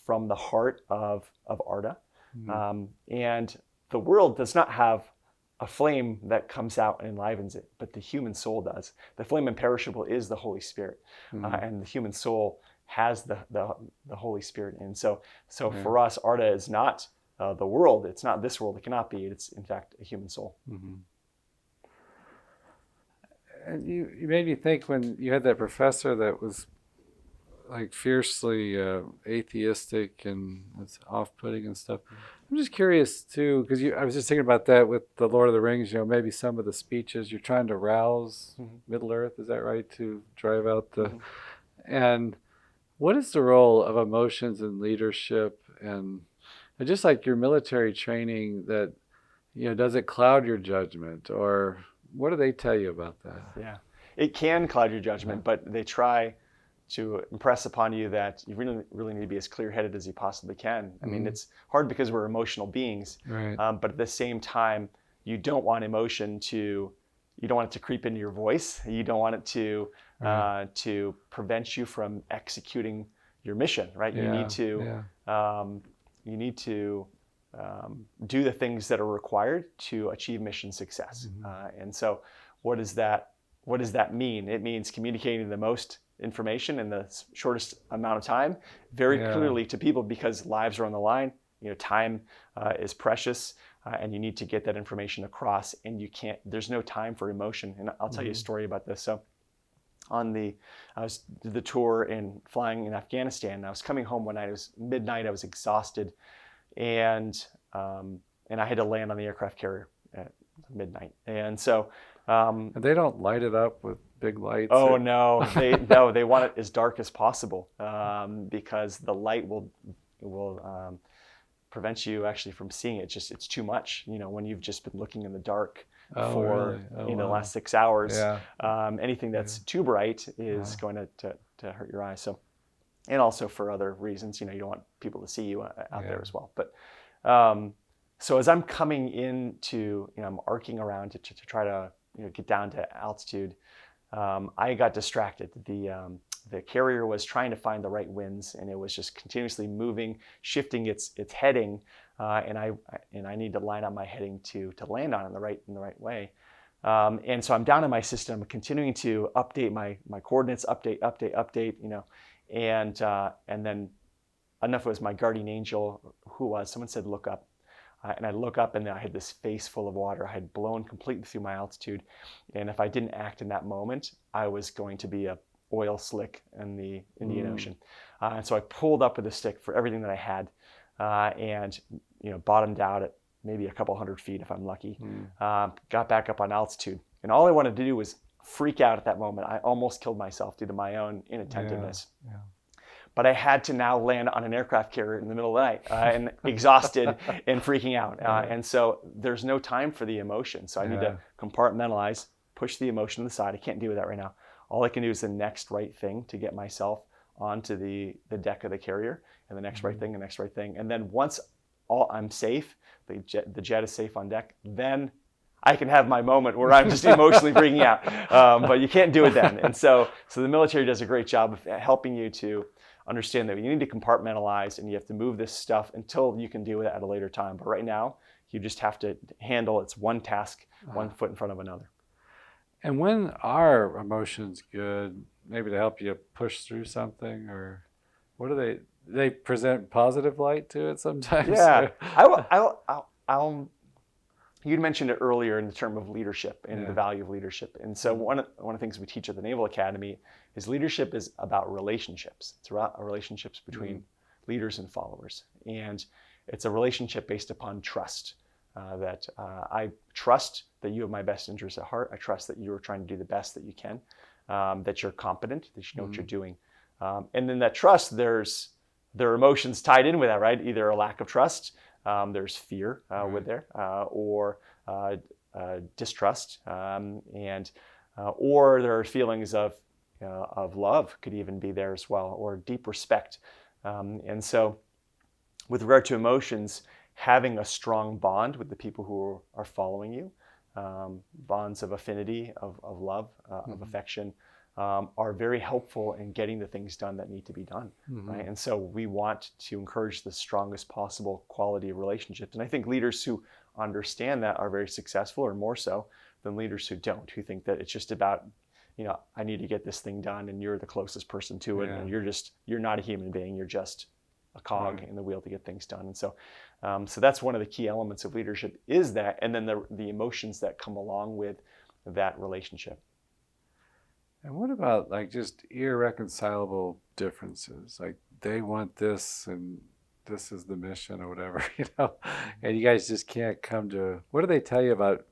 from the heart of Arda. And the world does not have a flame that comes out and enlivens it, but the human soul does. The flame imperishable is the Holy Spirit, and the human soul has the Holy Spirit. And so for us, Arda is not the world. It's not this world. It cannot be. It's in fact a human soul. And you made me think when you had that professor that was like fiercely atheistic and it's off-putting and stuff. I'm just curious too, because I was just thinking about that with the Lord of the Rings. Maybe some of the speeches you're trying to rouse Middle Earth. Is that right? To drive out the and. What is the role of emotions in leadership, and just like your military training, that does it cloud your judgment, or what do they tell you about that? Yeah, it can cloud your judgment, but they try to impress upon you that you really need to be as clear-headed as you possibly can. I mean, it's hard because we're emotional beings, right. But at the same time, you don't want you don't want it to creep into your voice. You don't want it to prevent you from executing your mission, right? Yeah, you need to do the things that are required to achieve mission success. And so, what does that mean? It means communicating the most information in the shortest amount of time, very clearly to people, because lives are on the line. Time is precious. And you need to get that information across, and there's no time for emotion. And I'll tell you a story about this. So I was the tour and flying in Afghanistan, and I was coming home one night. It was midnight. I was exhausted, and I had to land on the aircraft carrier at midnight. And so and they don't light it up with big lights. Oh no, they want it as dark as possible, because the light will prevents you actually from seeing it. It's too much, when you've just been looking in the dark Oh, for really? Oh, the wow. last 6 hours. Yeah. Anything that's too bright is going to hurt your eyes. So, and also for other reasons, you don't want people to see you out there as well. But so as I'm coming into, I'm arcing around to try to get down to altitude, I got distracted. The carrier was trying to find the right winds, and it was just continuously moving, shifting its heading, and I need to line up my heading to land on it in the right way. And so I'm down in my system, continuing to update my coordinates, update, and then enough it was my guardian angel someone said look up. And I look up, and I had this face full of water. I had blown completely through my altitude. And if I didn't act in that moment, I was going to be a oil slick in the Indian Ocean. And so I pulled up with a stick for everything that I had, and bottomed out at maybe a couple 100 feet if I'm lucky. Got back up on altitude. And all I wanted to do was freak out at that moment. I almost killed myself due to my own inattentiveness. Yeah. But I had to now land on an aircraft carrier in the middle of the night, and exhausted and freaking out. And so there's no time for the emotion. So I need to compartmentalize, push the emotion to the side. I can't deal with that right now. All I can do is the next right thing to get myself onto the deck of the carrier, and the next right thing, the next right thing. And then once I'm safe, the jet is safe on deck, then I can have my moment where I'm just emotionally freaking out. But you can't do it then. And so the military does a great job of helping you to understand that you need to compartmentalize, and you have to move this stuff until you can deal with it at a later time. But right now, you just have to handle it's one task, one foot in front of another. And when are emotions good, maybe to help you push through something, or what do they present positive light to it sometimes? Yeah, you'd mentioned it earlier in the term of leadership and the value of leadership. And so one of the things we teach at the Naval Academy is leadership is about relationships. It's about relationships between leaders and followers. And it's a relationship based upon trust. That I trust that you have my best interests at heart. I trust that you're trying to do the best that you can, that you're competent, that you know what you're doing. And then that trust, there are emotions tied in with that, right? Either a lack of trust, there's fear with there, or distrust, or there are feelings of love could even be there as well, or deep respect. And so with regard to emotions, having a strong bond with the people who are following you, bonds of affinity, of love, of affection, are very helpful in getting the things done that need to be done. Right? And so we want to encourage the strongest possible quality of relationships. And I think leaders who understand that are very successful, or more so than leaders who don't, who think that it's just about, I need to get this thing done, and you're the closest person to it, and you're not a human being, you're just a cog in the wheel to get things done. And so so that's one of the key elements of leadership, is that, and then the emotions that come along with that relationship. And what about like just irreconcilable differences? Like they want this and this is the mission or whatever, and you guys just can't come to, what do they tell you about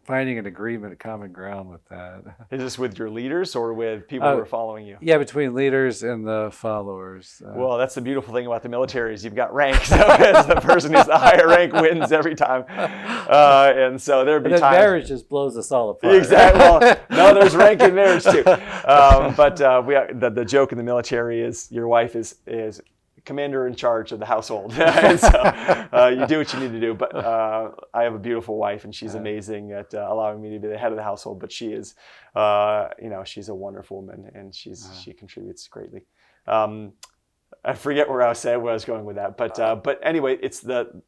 finding an agreement, a common ground with that? Is this with your leaders or with people who are following you? Yeah, between leaders and the followers. Well, that's the beautiful thing about the military, is you've got rank. So the person who's the higher rank wins every time. And so there'd be times. Marriage just blows us all apart. Exactly. Well, no, there's rank in marriage too. But the joke in the military is your wife is commander in charge of the household. And so you do what you need to do. But I have a beautiful wife, and she's amazing at allowing me to be the head of the household. But she is, she's a wonderful woman, and she contributes greatly. I forget where I was going with that. But anyway, it's the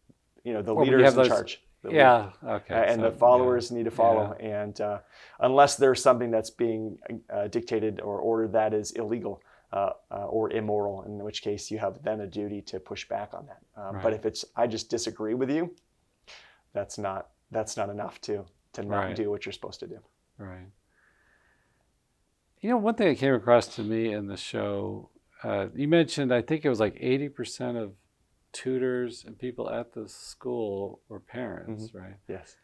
leaders in charge. Okay. And the followers need to follow. And unless there's something that's being dictated or ordered that is illegal, or immoral, in which case you have then a duty to push back on that. But if it's, I just disagree with you, that's not enough to not do what you're supposed to do. Right. One thing that came across to me in the show, you mentioned, I think it was like 80% of tutors and people at the school were parents, right? Yes.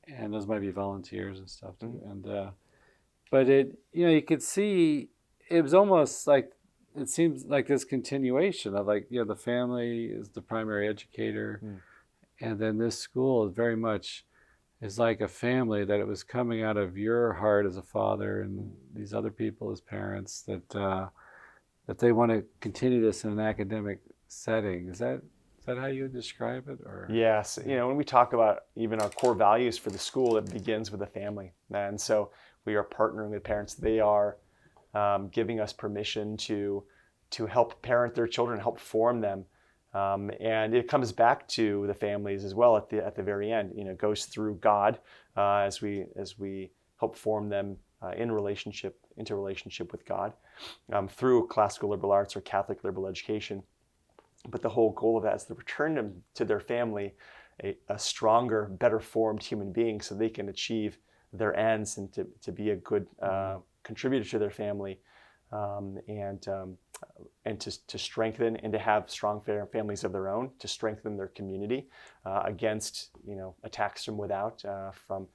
And those might be volunteers and stuff too. And but you could see it was almost like it seems like this continuation of like, the family is the primary educator, and then this school is very much is like a family, that it was coming out of your heart as a father and these other people as parents, that they want to continue this in an academic setting. Is that how you would describe it? Or Yes, when we talk about even our core values for the school, it begins with the family, and so we are partnering with parents. They are giving us permission to help parent their children, help form them, and it comes back to the families as well at the very end. It goes through God as we help form them into relationship with God through classical liberal arts or Catholic liberal education. But the whole goal of that is to return them to their family a stronger, better formed human being, so they can achieve their ends and to be a good contributor to their family, and to strengthen and to have strong families of their own, to strengthen their community against attacks from without, from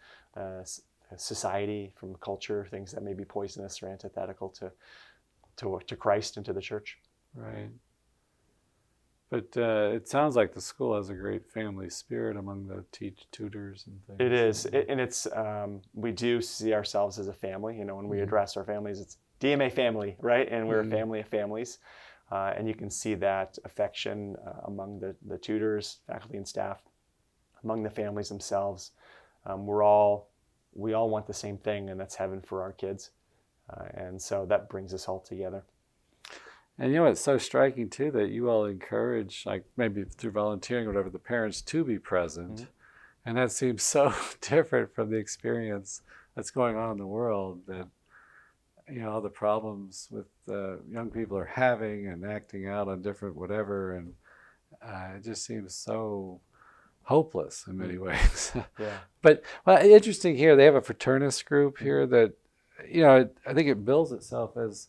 society, from culture, things that may be poisonous or antithetical to Christ and to the church. Right. But it sounds like the school has a great family spirit among the tutors and things. It is, and it's we do see ourselves as a family. When we address our families, it's DMA family, right? And we're a family of families, and you can see that affection among the tutors, faculty, and staff, among the families themselves. We all want the same thing, and that's heaven for our kids, and so that brings us all together. And it's so striking too that you all encourage, like maybe through volunteering or whatever, the parents to be present. And that seems so different from the experience that's going on in the world, that all the problems with young people are having and acting out on different whatever, and it just seems so hopeless in many ways. Yeah. But interesting here, they have a fraternist group here that I think it bills itself as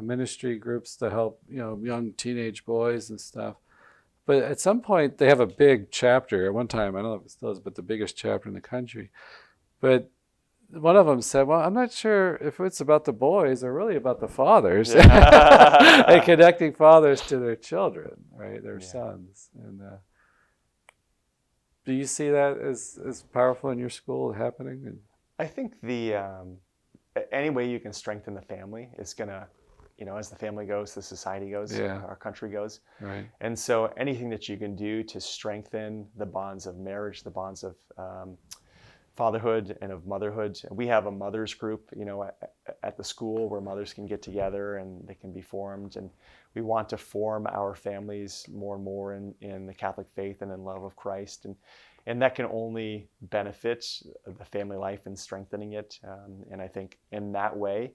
ministry groups to help young teenage boys and stuff. But at some point they have a big chapter. At one time, I don't know if it still is, but the biggest chapter in the country. But one of them said, well, I'm not sure if it's about the boys or really about the fathers. And connecting fathers to their children, right, their sons. And do you see that as powerful in your school happening? I think any way you can strengthen the family is going to, as the family goes, the society goes, our country goes. Right. And so anything that you can do to strengthen the bonds of marriage, the bonds of fatherhood and of motherhood. We have a mothers group, at the school where mothers can get together and they can be formed. And we want to form our families more and more in the Catholic faith and in love of Christ. And that can only benefit the family life and strengthening it. And I think in that way,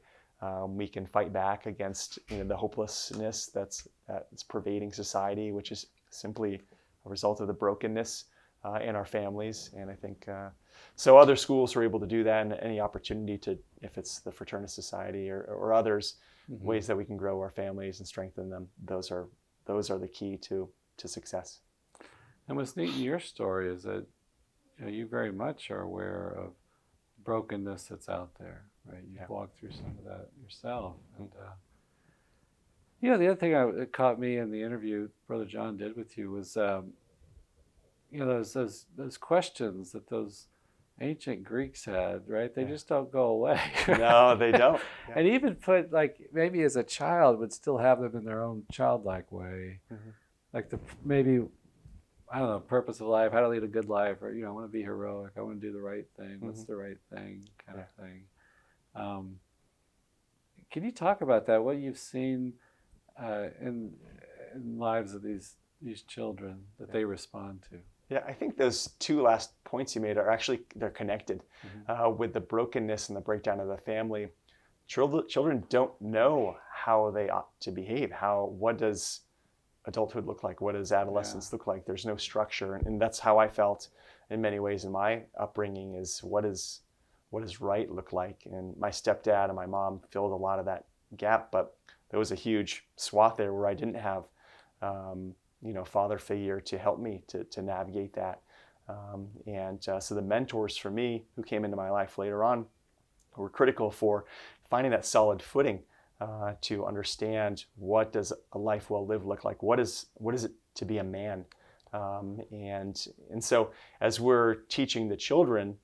we can fight back against the hopelessness that's pervading society, which is simply a result of the brokenness in our families. And I think so other schools are able to do that, and any opportunity to, if it's the Fraternist Society or others, ways that we can grow our families and strengthen them, those are the key to success. And what's neat in your story is that you very much are aware of brokenness that's out there, right? You've walked through some of that yourself. And the other thing that caught me in the interview Brother John did with you was those questions that those ancient Greeks had, right? They just don't go away. No, they don't. Yeah. And even put, like, maybe as a child would still have them in their own childlike way. Like maybe, I don't know, purpose of life, how to lead a good life, or, I want to be heroic, I want to do the right thing, what's the right thing, kind of thing. Can you talk about that, what you've seen in lives of these children that they respond to? Yeah, I think those two last points you made are actually, they're connected. With the brokenness and the breakdown of the family, children don't know how they ought to behave. What does adulthood look like? What does adolescence look like? There's no structure. And that's how I felt in many ways in my upbringing, is what does right look like? And my stepdad and my mom filled a lot of that gap, but there was a huge swath there where I didn't have father figure to help me to navigate that. So the mentors for me who came into my life later on were critical for finding that solid footing to understand what does a life well lived look like. What is it to be a man? And so as we're teaching the children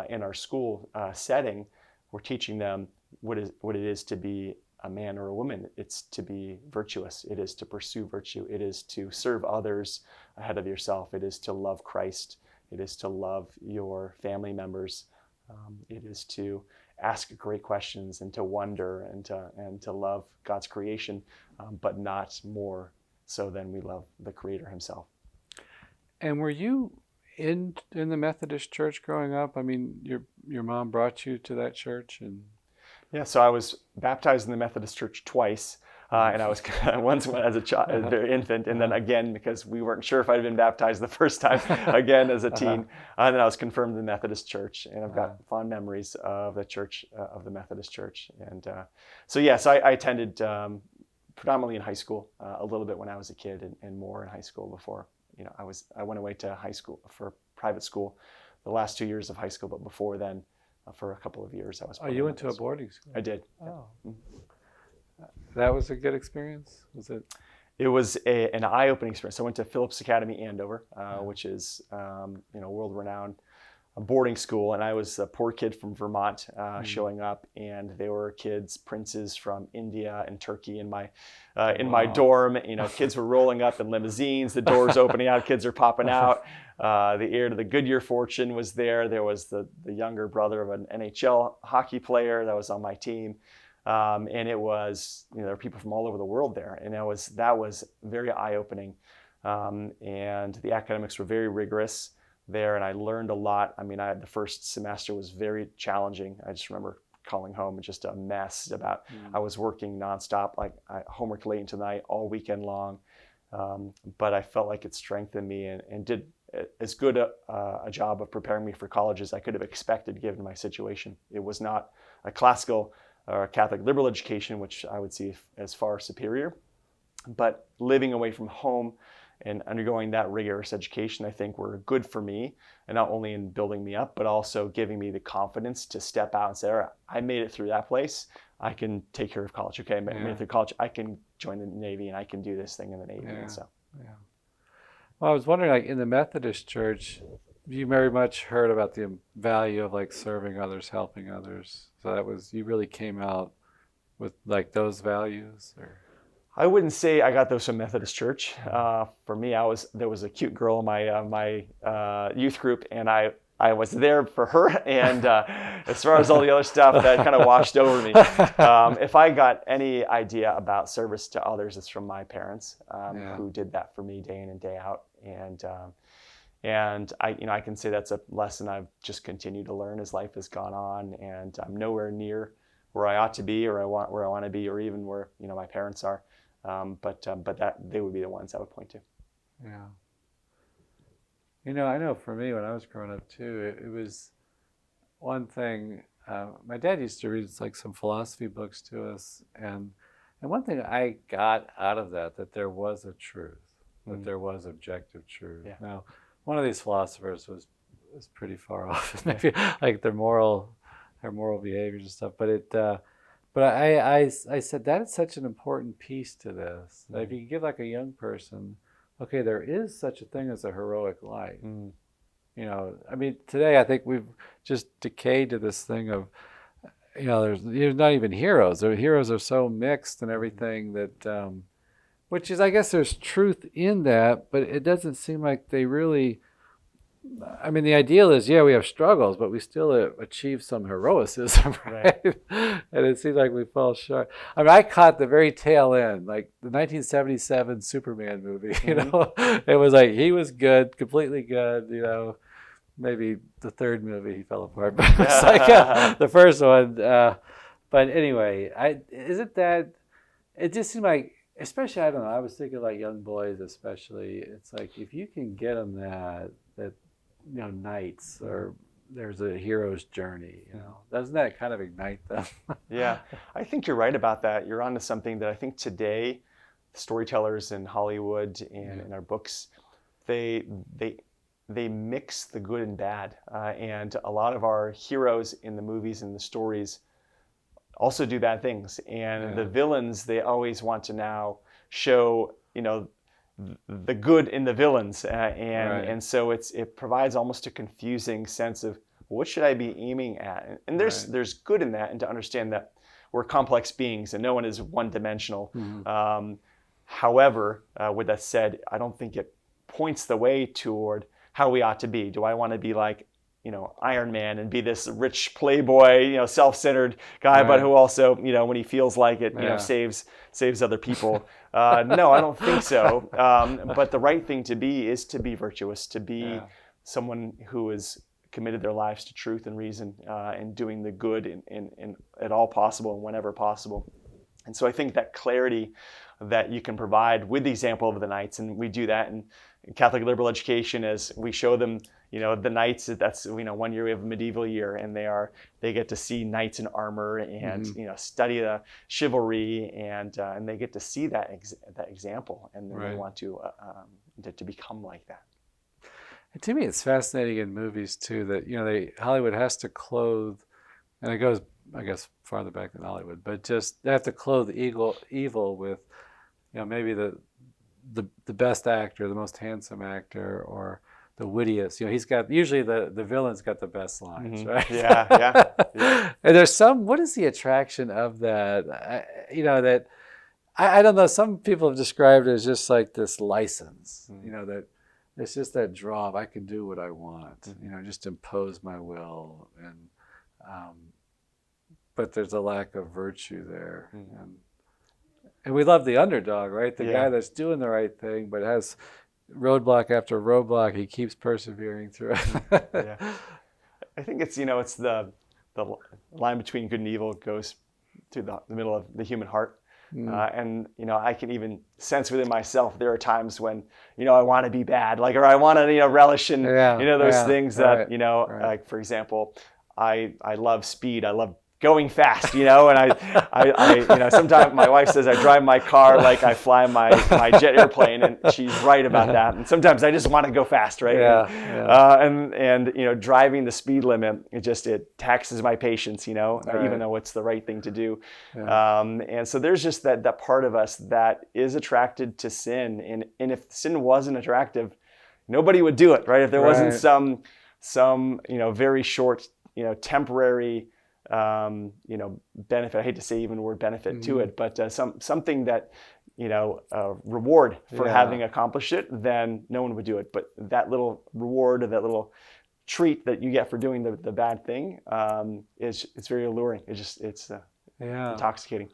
in our school setting, we're teaching them what it is to be a man or a woman. It's to be virtuous. It is to pursue virtue. It is to serve others ahead of yourself. It is to love Christ. It is to love your family members. It is to ask great questions and to wonder and to love God's creation, but not more so than we love the Creator Himself. And were you in the Methodist church growing up? I mean, your mom brought you to that church, and yeah. So I was baptized in the Methodist church twice, and I was once as a child, as a very infant, and then again because we weren't sure if I'd been baptized the first time, again as a teen, and then I was confirmed in the Methodist church, and I've got fond memories of the church, of the Methodist church, and so yes, I attended predominantly in high school, a little bit when I was a kid, and more in high school before. I went away to high school for private school, the last 2 years of high school, but before then, for a couple of years, I was. Oh, you went to a boarding school? I did. Oh, that was a good experience. Was it? It was an eye-opening experience. I went to Phillips Academy, Andover, which is world-renowned boarding school, and I was a poor kid from Vermont showing up, and there were princes from India and Turkey in my dorm. Kids were rolling up in limousines, the doors opening out, kids are popping out. The heir to the Goodyear fortune was there. There was the younger brother of an NHL hockey player that was on my team, and it was there were people from all over the world there, and that was very eye-opening, and the academics were very rigorous there, and I learned a lot. I mean, the first semester was very challenging. I just remember calling home just a mess about I was working nonstop, like homework late into the night, all weekend long. But I felt like it strengthened me and did as good a job of preparing me for college as I could have expected given my situation. It was not a classical or a Catholic liberal education, which I would see as far superior, but living away from home and undergoing that rigorous education, I think, were good for me, and not only in building me up, but also giving me the confidence to step out and say, all right, I made it through that place. I can take care of college. Okay, I made it through college. I can join the Navy, and I can do this thing in the Navy. And so, Well, I was wondering, like in the Methodist church, you very much heard about the value of like serving others, helping others. So you really came out with like those values, or? I wouldn't say I got those from Methodist Church. For me, there was a cute girl in my youth group, and I was there for her. And as far as all the other stuff, that kind of washed over me. If I got any idea about service to others, it's from my parents, who did that for me day in and day out. And I can say that's a lesson I've just continued to learn as life has gone on. And I'm nowhere near where I ought to be, or where I want to be, or even where my parents are. But that they would be the ones I would point to. Yeah. I know for me when I was growing up too, it was one thing. My dad used to read like some philosophy books to us, and one thing I got out of that there was a truth, that there was objective truth. Yeah. Now, one of these philosophers was pretty far off, maybe like their moral behaviors and stuff, but I said that is such an important piece to this. That if you give like a young person, okay, there is such a thing as a heroic life. I mean, today I think we've just decayed to this thing of, there's not even heroes. The heroes are so mixed and everything that, which is, I guess there's truth in that, but it doesn't seem like they really. I mean, the ideal is, we have struggles, but we still achieve some heroicism, right? And it seems like we fall short. I mean, I caught the very tail end, like the 1977 Superman movie, It was like, he was good, completely good, maybe the third movie he fell apart, but it was like the first one. But anyway, it just seemed like, especially, I don't know, I was thinking like young boys especially, it's like, if you can get them that knights, or there's a hero's journey, doesn't that kind of ignite them? Yeah, I think you're right about that. You're onto something that I think today, storytellers in Hollywood and in our books, they mix the good and bad, and a lot of our heroes in the movies and the stories also do bad things. And the villains, they always want to now show, the good in the villains. And so it provides almost a confusing sense of what should I be aiming at? And there's good in that, and to understand that we're complex beings and no one is one-dimensional. However, with that said, I don't think it points the way toward how we ought to be. Do I want to be like, Iron Man and be this rich playboy, self-centered guy, but who also, when he feels like it, saves other people? No, I don't think so. But the right thing to be is to be virtuous, to be someone who is committed their lives to truth and reason, and doing the good in at all possible and whenever possible. And so I think that clarity that you can provide with the example of the knights, and we do that in Catholic liberal education as we show them, the knights. That's 1 year we have a medieval year, and they get to see knights in armor and study the chivalry, and they get to see that example, and then they want to become like that. And to me, it's fascinating in movies too that Hollywood has to clothe, and it goes, I guess, farther back than Hollywood, but just they have to clothe evil with, maybe the best actor, the most handsome actor, or the wittiest. He's got, usually the villain's got the best lines, right? Yeah. And there's what is the attraction of that? That I don't know. Some people have described it as just like this license, that it's just that draw of I can do what I want, just impose my will, but there's a lack of virtue there. And we love the underdog, right? The guy that's doing the right thing, but has roadblock after roadblock. He keeps persevering through it. I think it's, it's the line between good and evil goes through the middle of the human heart. And, I can even sense within myself, there are times when, I want to be bad, or I want to, relish in, those things that, like, for example, I love speed. I love going fast, and I sometimes my wife says I drive my car like I fly my jet airplane, and she's right about that. And sometimes I just want to go fast, right? And driving the speed limit, it taxes my patience, even though it's the right thing to do. And so there's just that part of us that is attracted to sin, and if sin wasn't attractive, nobody would do it, right? If there wasn't some very short, temporary benefit. I hate to say even the word benefit to it, but something that, reward for having accomplished it, then no one would do it. But that little reward, or that little treat that you get for doing the bad thing, it's very alluring. It's intoxicating.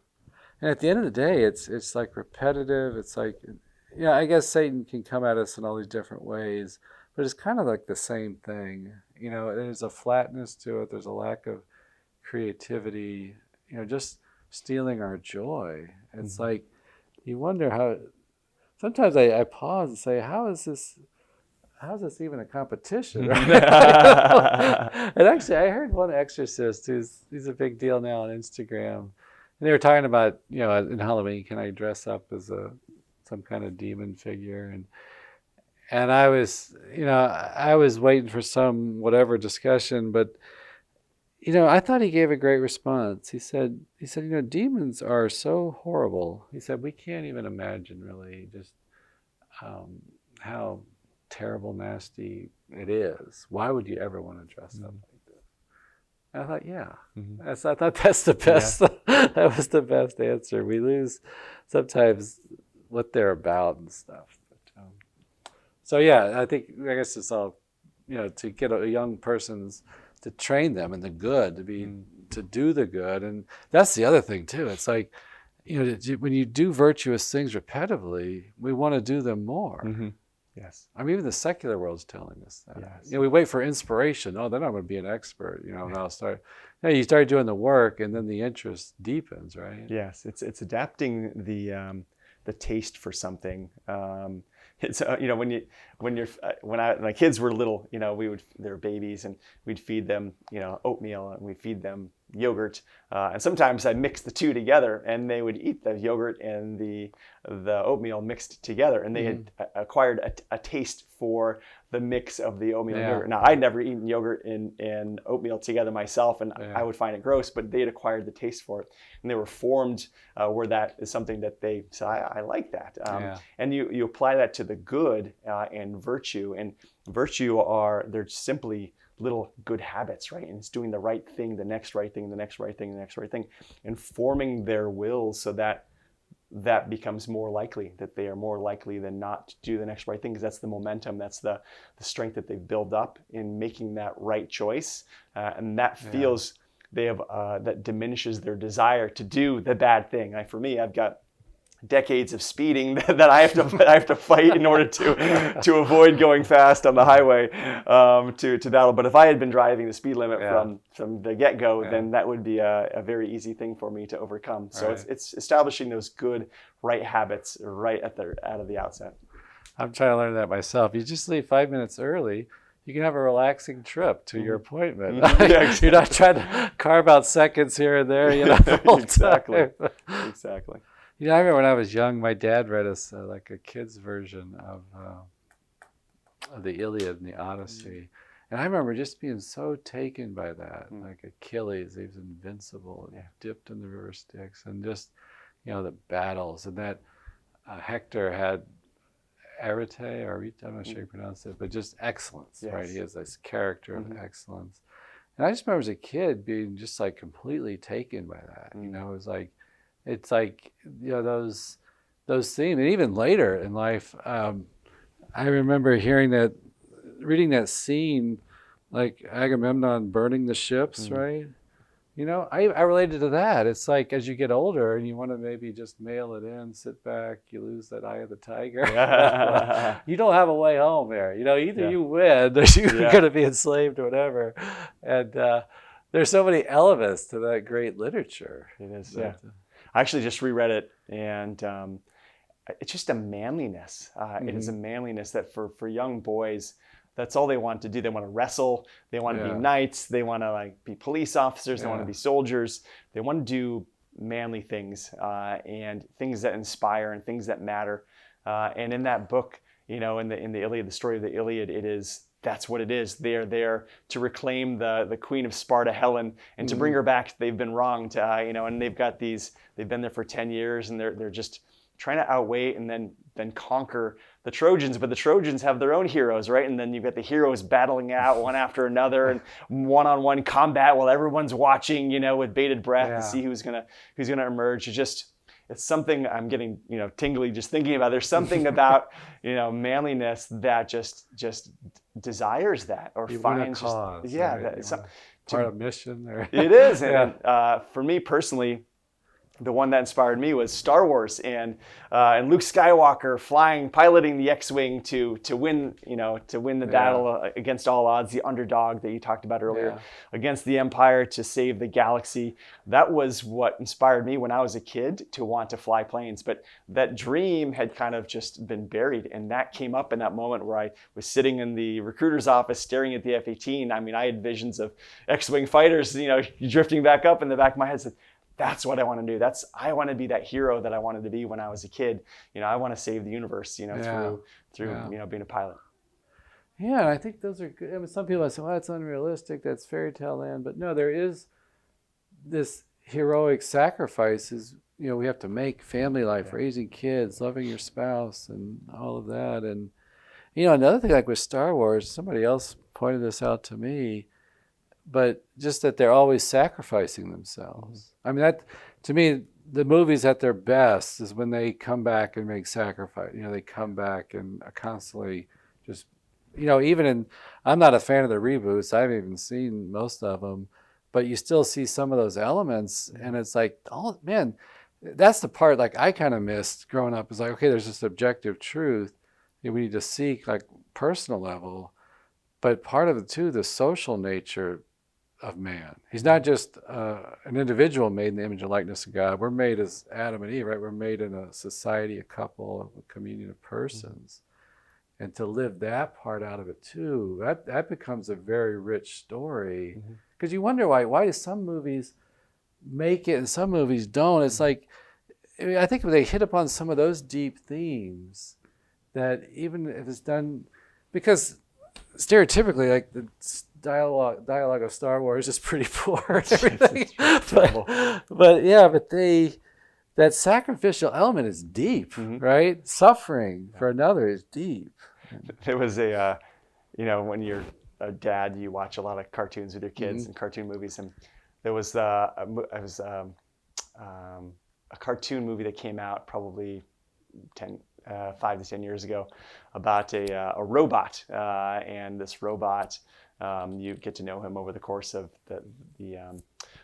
And at the end of the day, it's like repetitive. It's like, I guess Satan can come at us in all these different ways, but it's kind of like the same thing. There's a flatness to it. There's a lack of creativity, just stealing our joy. It's like, you wonder how, sometimes I pause and say, how is this even a competition? Right? And actually, I heard one exorcist he's a big deal now on Instagram, and they were talking about, in Halloween, can I dress up as some kind of demon figure? And I was waiting for some whatever discussion, but I thought he gave a great response. He said, demons are so horrible. He said, we can't even imagine really just how terrible, nasty it is. Why would you ever want to dress up like this? And I thought, I thought that's the best. That was the best answer. We lose sometimes what they're about and stuff. But, I guess it's all, to get a young person's, to train them in the good, to do the good. And that's the other thing too. It's like, when you do virtuous things repetitively, we want to do them more. Yes. I mean, even the secular world's telling us that. Yes. We wait for inspiration. Oh, then I'm going to be an expert, and I'll start. You start doing the work, and then the interest deepens, right? Yes, it's adapting the taste for something. It's when my kids were little, they were babies, and we'd feed them oatmeal, and we'd feed them yogurt, and sometimes I mix the two together, and they would eat the yogurt and the oatmeal mixed together, and they had acquired a taste for the mix of the oatmeal and yogurt. Now, I'd never eaten yogurt and oatmeal together myself, and I would find it gross, but they had acquired the taste for it, and they were formed where that is something that they said, I like that. And you apply that to the good and virtue, and virtue they're simply little good habits, right? And it's doing the right thing, the next right thing, the next right thing, the next right thing, and forming their wills so that that becomes more likely, that they are more likely than not to do the next right thing, because that's the momentum, that's the strength that they've built up in making that right choice. And that feels, that diminishes their desire to do the bad thing. For me, I've got decades of speeding that I have to fight in order to avoid going fast on the highway to battle. But if I had been driving the speed limit from the get-go, then that would be a very easy thing for me to overcome. So it's establishing those good right habits right out of the outset. I'm trying to learn that myself. You just leave 5 minutes early, you can have a relaxing trip to your appointment. Exactly. You're not trying to carve out seconds here and there, the whole Exactly. time. Exactly. I remember when I was young, my dad read us like a kid's version of the Iliad and the Odyssey. And I remember just being so taken by that. Like Achilles, he was invincible, and dipped in the river Styx, and just, the battles. And that Hector had arete, I'm not sure you pronounce it, but just excellence, right? He has this character of excellence. And I just remember as a kid being just like completely taken by that. It was like, it's like, those themes. And even later in life, I remember reading that scene, like Agamemnon burning the ships, right? I related to that. It's like as you get older and you want to maybe just mail it in, sit back, you lose that eye of the tiger. You don't have a way home there. Either you win or you're going to be enslaved or whatever. And there's so many elements to that great literature. It is, I actually just reread it, and it's just a manliness. It is a manliness that for young boys, that's all they want to do. They want to wrestle. They want to be knights. They want to be police officers. They want to be soldiers. They want to do manly things and things that inspire and things that matter. And in that book, in the Iliad, the story of the Iliad, that's what it is. They're there to reclaim the queen of Sparta, Helen, and to bring her back. They've been wronged, and they've been there for 10 years, and they're just trying to outweigh and then conquer the Trojans. But the Trojans have their own heroes, right? And then you've got the heroes battling out one after another and one-on-one combat while everyone's watching, with bated breath to see who's gonna emerge. It's something I'm getting, tingly just thinking about. There's something about, manliness that just desires that or finds a cause, part of mission. It is. And for me personally, the one that inspired me was Star Wars and Luke Skywalker piloting the X-wing to win the battle against all odds, the underdog that you talked about earlier, against the Empire to save the galaxy. That was what inspired me when I was a kid to want to fly planes. But that dream had kind of just been buried, and that came up in that moment where I was sitting in the recruiter's office staring at the F-18. I had visions of X-wing fighters, drifting back up in the back of my head. Said, that's what I want to do. I want to be that hero that I wanted to be when I was a kid. I want to save the universe, through being a pilot. Yeah, and I think those are good. Some people say, well, that's unrealistic. That's fairy tale land. But no, there is this heroic sacrifices, we have to make family life, raising kids, loving your spouse, and all of that. And, another thing like with Star Wars, somebody else pointed this out to me, but just that they're always sacrificing themselves. That, to me, the movies at their best is when they come back and make sacrifice. They come back and are constantly just, I'm not a fan of the reboots. I haven't even seen most of them, but you still see some of those elements, and it's like, oh man, that's the part like I kind of missed growing up. Is like, okay, there's this objective truth that we need to seek, like personal level, but part of it too, the social nature of man. He's not just an individual made in the image and likeness of God. We're made as Adam and Eve, right? We're made in a society, a couple, a communion of persons. and to live that part out of it too, that becomes a very rich story. Because you wonder why do some movies make it and some movies don't. It's like, I think they hit upon some of those deep themes that even if it's done, because stereotypically, like the dialogue of Star Wars is pretty poor and everything. but that sacrificial element is deep, right? Suffering for another is deep. There was when you're a dad, you watch a lot of cartoons with your kids and cartoon movies, and there was a cartoon movie that came out probably 5 to 10 years ago about a robot, and this robot, you get to know him over the course of the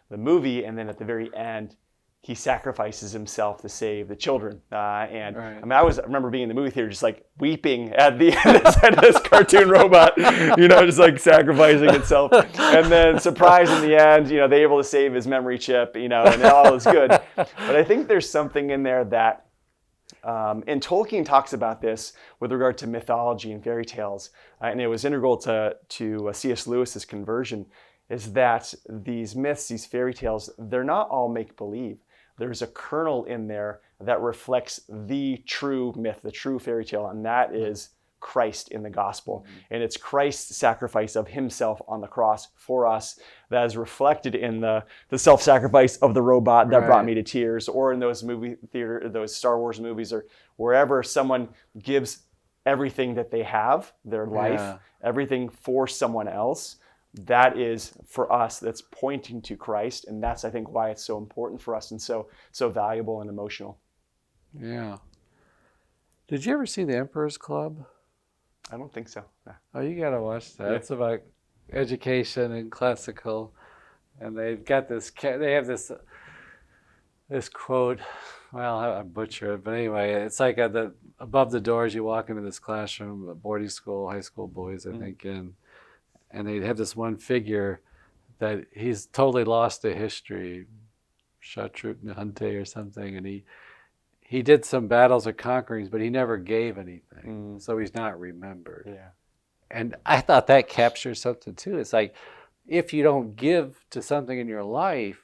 movie, and then at the very end, he sacrifices himself to save the children. And right. I mean, I remember being in the movie theater just like weeping at the end of this cartoon robot, just like sacrificing itself. And then surprise in the end, they're able to save his memory chip, and all is good. But I think there's something in there that, and Tolkien talks about this with regard to mythology and fairy tales, and it was integral to C.S. Lewis's conversion, is that these myths, these fairy tales, they're not all make-believe. There's a kernel in there that reflects the true myth, the true fairy tale, and that is Christ in the gospel. And it's Christ's sacrifice of himself on the cross for us that is reflected in the self-sacrifice of the robot that brought me to tears, or in those those Star Wars movies, or wherever someone gives everything that they have, their life, everything for someone else. That is, for us, that's pointing to Christ, and that's, I think, why it's so important for us and so valuable and emotional. Yeah. Did you ever see The Emperor's Club? I don't think so. No. Oh, you got to watch that. Yeah. It's about education and classical, and they've got this. They have this quote. Well, I butcher it, but anyway, it's like above the doors you walk into this classroom, a boarding school, high school boys, I think, and they have this one figure that he's totally lost to history, Shatruk Nahante or something, and he did some battles or conquerings, but he never gave anything, so he's not remembered. Yeah. And I thought that captures something too. It's like, if you don't give to something in your life,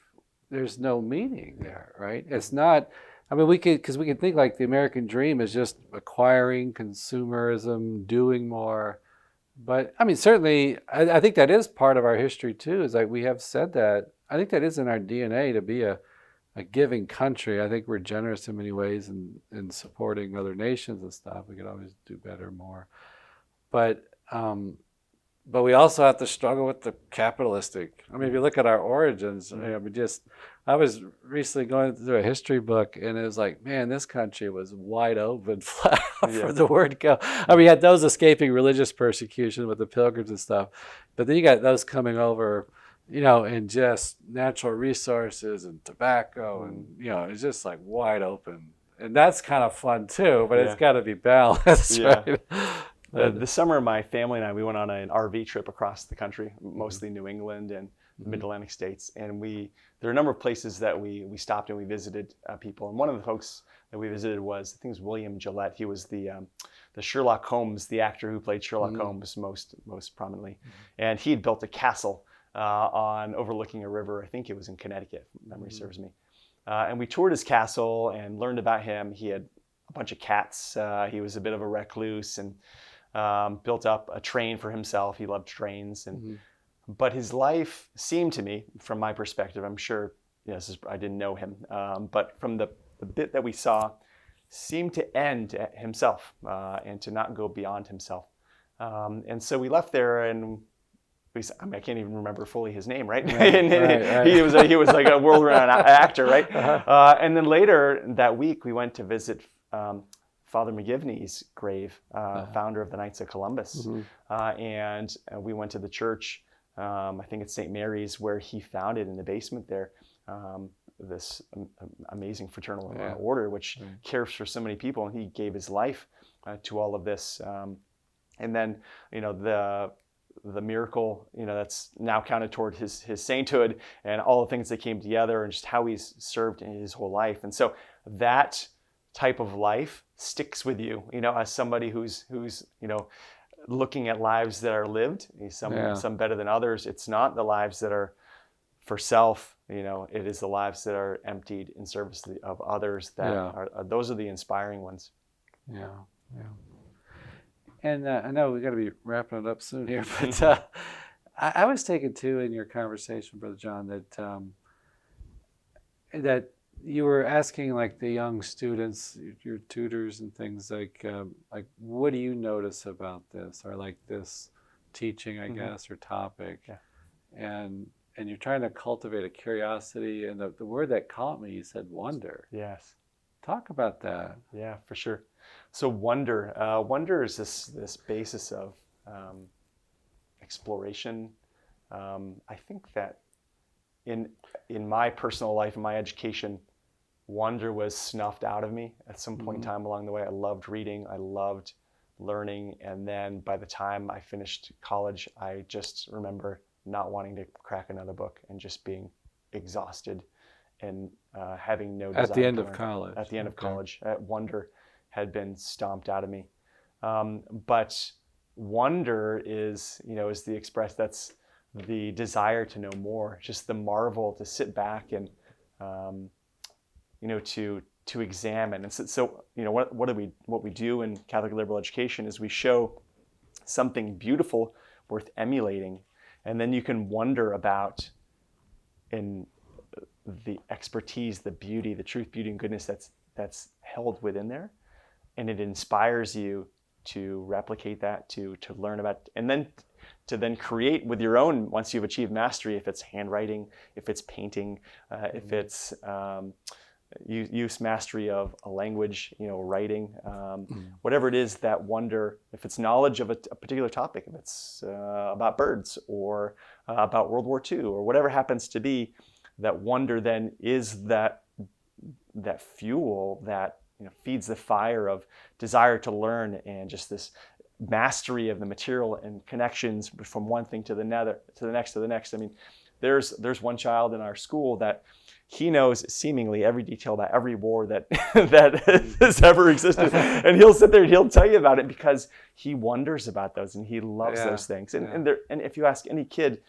there's no meaning there, right? It's not, I mean, we could think like the American dream is just acquiring, consumerism, doing more. But I mean, certainly, I think that is part of our history too. Is like we have said that. I think that is in our DNA to be a giving country. I think we're generous in many ways in supporting other nations and stuff. We could always do better, more. But we also have to struggle with the capitalistic. I mean, if you look at our origins, I was recently going through a history book, and it was like, man, this country was wide open flat for the word go. I mean, you had those escaping religious persecution with the Pilgrims and stuff, but then you got those coming over, and just natural resources and tobacco, and it's just like wide open, and that's kind of fun too. But it's got to be balanced, right? The summer, my family and I, we went on an RV trip across the country, mostly New England and the Mid-Atlantic states. And there are a number of places that we stopped and we visited people. And one of the folks that we visited was, I think it was William Gillette. He was the Sherlock Holmes, the actor who played Sherlock Holmes most prominently. And he had built a castle overlooking a river. I think it was in Connecticut, if memory serves me. And we toured his castle and learned about him. He had a bunch of cats. He was a bit of a recluse, and built up a train for himself. He loved trains, but his life seemed to me, from my perspective, I'm sure, I didn't know him, but from the bit that we saw, seemed to end at himself and to not go beyond himself. And so we left there, and I can't even remember fully his name, right? Right. He was like a world-renowned actor, right? And then later that week, we went to visit Father McGivney's grave, founder of the Knights of Columbus. And we went to the church, I think it's St. Mary's, where he founded in the basement there this amazing fraternal order, which cares for so many people. And he gave his life to all of this. And then, the miracle, that's now counted toward his sainthood, and all the things that came together, and just how he's served in his whole life. And so that type of life sticks with you, as somebody who's looking at lives that are lived, some better than others. It's not the lives that are for self, it is the lives that are emptied in service of others that are those are the inspiring ones. Yeah, yeah. And I know we got to be wrapping it up soon here, but I was taken too in your conversation, Brother John, that you were asking like the young students, your tutors and things like what do you notice about this, or like this teaching, I guess, or topic, and you're trying to cultivate a curiosity, and the word that caught me, you said wonder. Yes. Talk about that. Yeah, for sure. So wonder is this basis of exploration. I think that in my personal life, in my education, wonder was snuffed out of me at some point in time along the way. I loved reading, I loved learning, and then by the time I finished college, I just remember not wanting to crack another book and just being exhausted and having no desire. At the end of college. At the end of college, wonder had been stomped out of me. But wonder is that's the desire to know more, just the marvel, to sit back and to examine. And so what we do in Catholic liberal education is we show something beautiful worth emulating, and then you can wonder about in the expertise, the beauty, the truth, beauty, and goodness that's held within there, and it inspires you to replicate that, to learn about, and then to create with your own, once you've achieved mastery, if it's handwriting, if it's painting, if it's use mastery of a language, writing, whatever it is, that wonder, if it's knowledge of a particular topic, if it's about birds or about World War II or whatever happens to be, that wonder then is that fuel that feeds the fire of desire to learn, and just this mastery of the material and connections from one thing to the next. I mean, there's one child in our school that he knows seemingly every detail about every war that has ever existed, and he'll sit there and he'll tell you about it because he wonders about those and he loves those things. And if you ask any kid,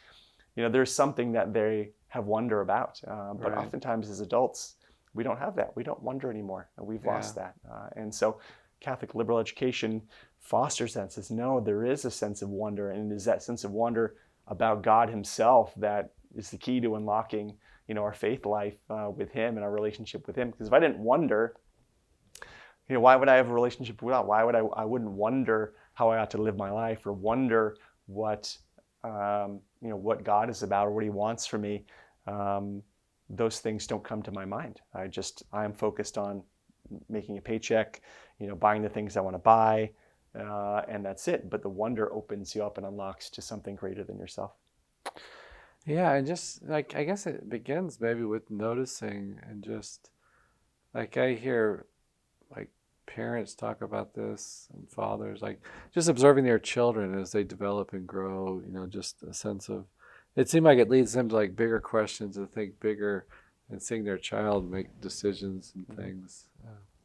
there's something that they have wonder about. But oftentimes as adults, we don't have that. We don't wonder anymore. We've lost that. And so Catholic liberal education fosters that, says, no, there is a sense of wonder, and it is that sense of wonder about God himself that is the key to unlocking our faith life with him and our relationship with him. Because if I didn't wonder, why would I have a relationship with God? Why would I wouldn't wonder how I ought to live my life, or wonder what what God is about, or what he wants from me. Those things don't come to my mind. I am focused on making a paycheck, buying the things I want to buy, and that's it. But the wonder opens you up and unlocks to something greater than yourself. Yeah, and just like, I guess it begins maybe with noticing, and just like I hear like parents talk about this, and fathers, like just observing their children as they develop and grow, just a sense of, it seemed like it leads them to like bigger questions, and think bigger, and seeing their child make decisions and things.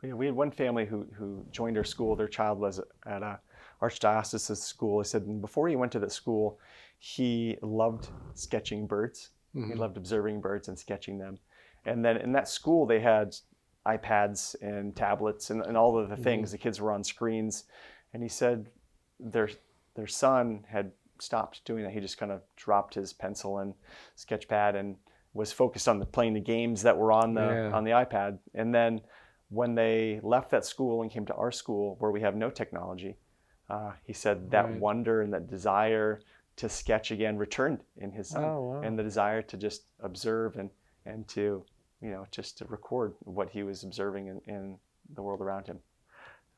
We had one family who joined our school. Their child was at a archdiocese school. He said before he went to the school, he loved sketching birds. He loved observing birds and sketching them. And then in that school, they had iPads and tablets and all of the things. The kids were on screens. And he said their son had stopped doing that. He just kind of dropped his pencil and sketch pad and was focused on playing the games that were on the iPad. And then when they left that school and came to our school, where we have no technology, he said that wonder and that desire to sketch again returned in his son, and the desire to just observe and to just to record what he was observing in the world around him.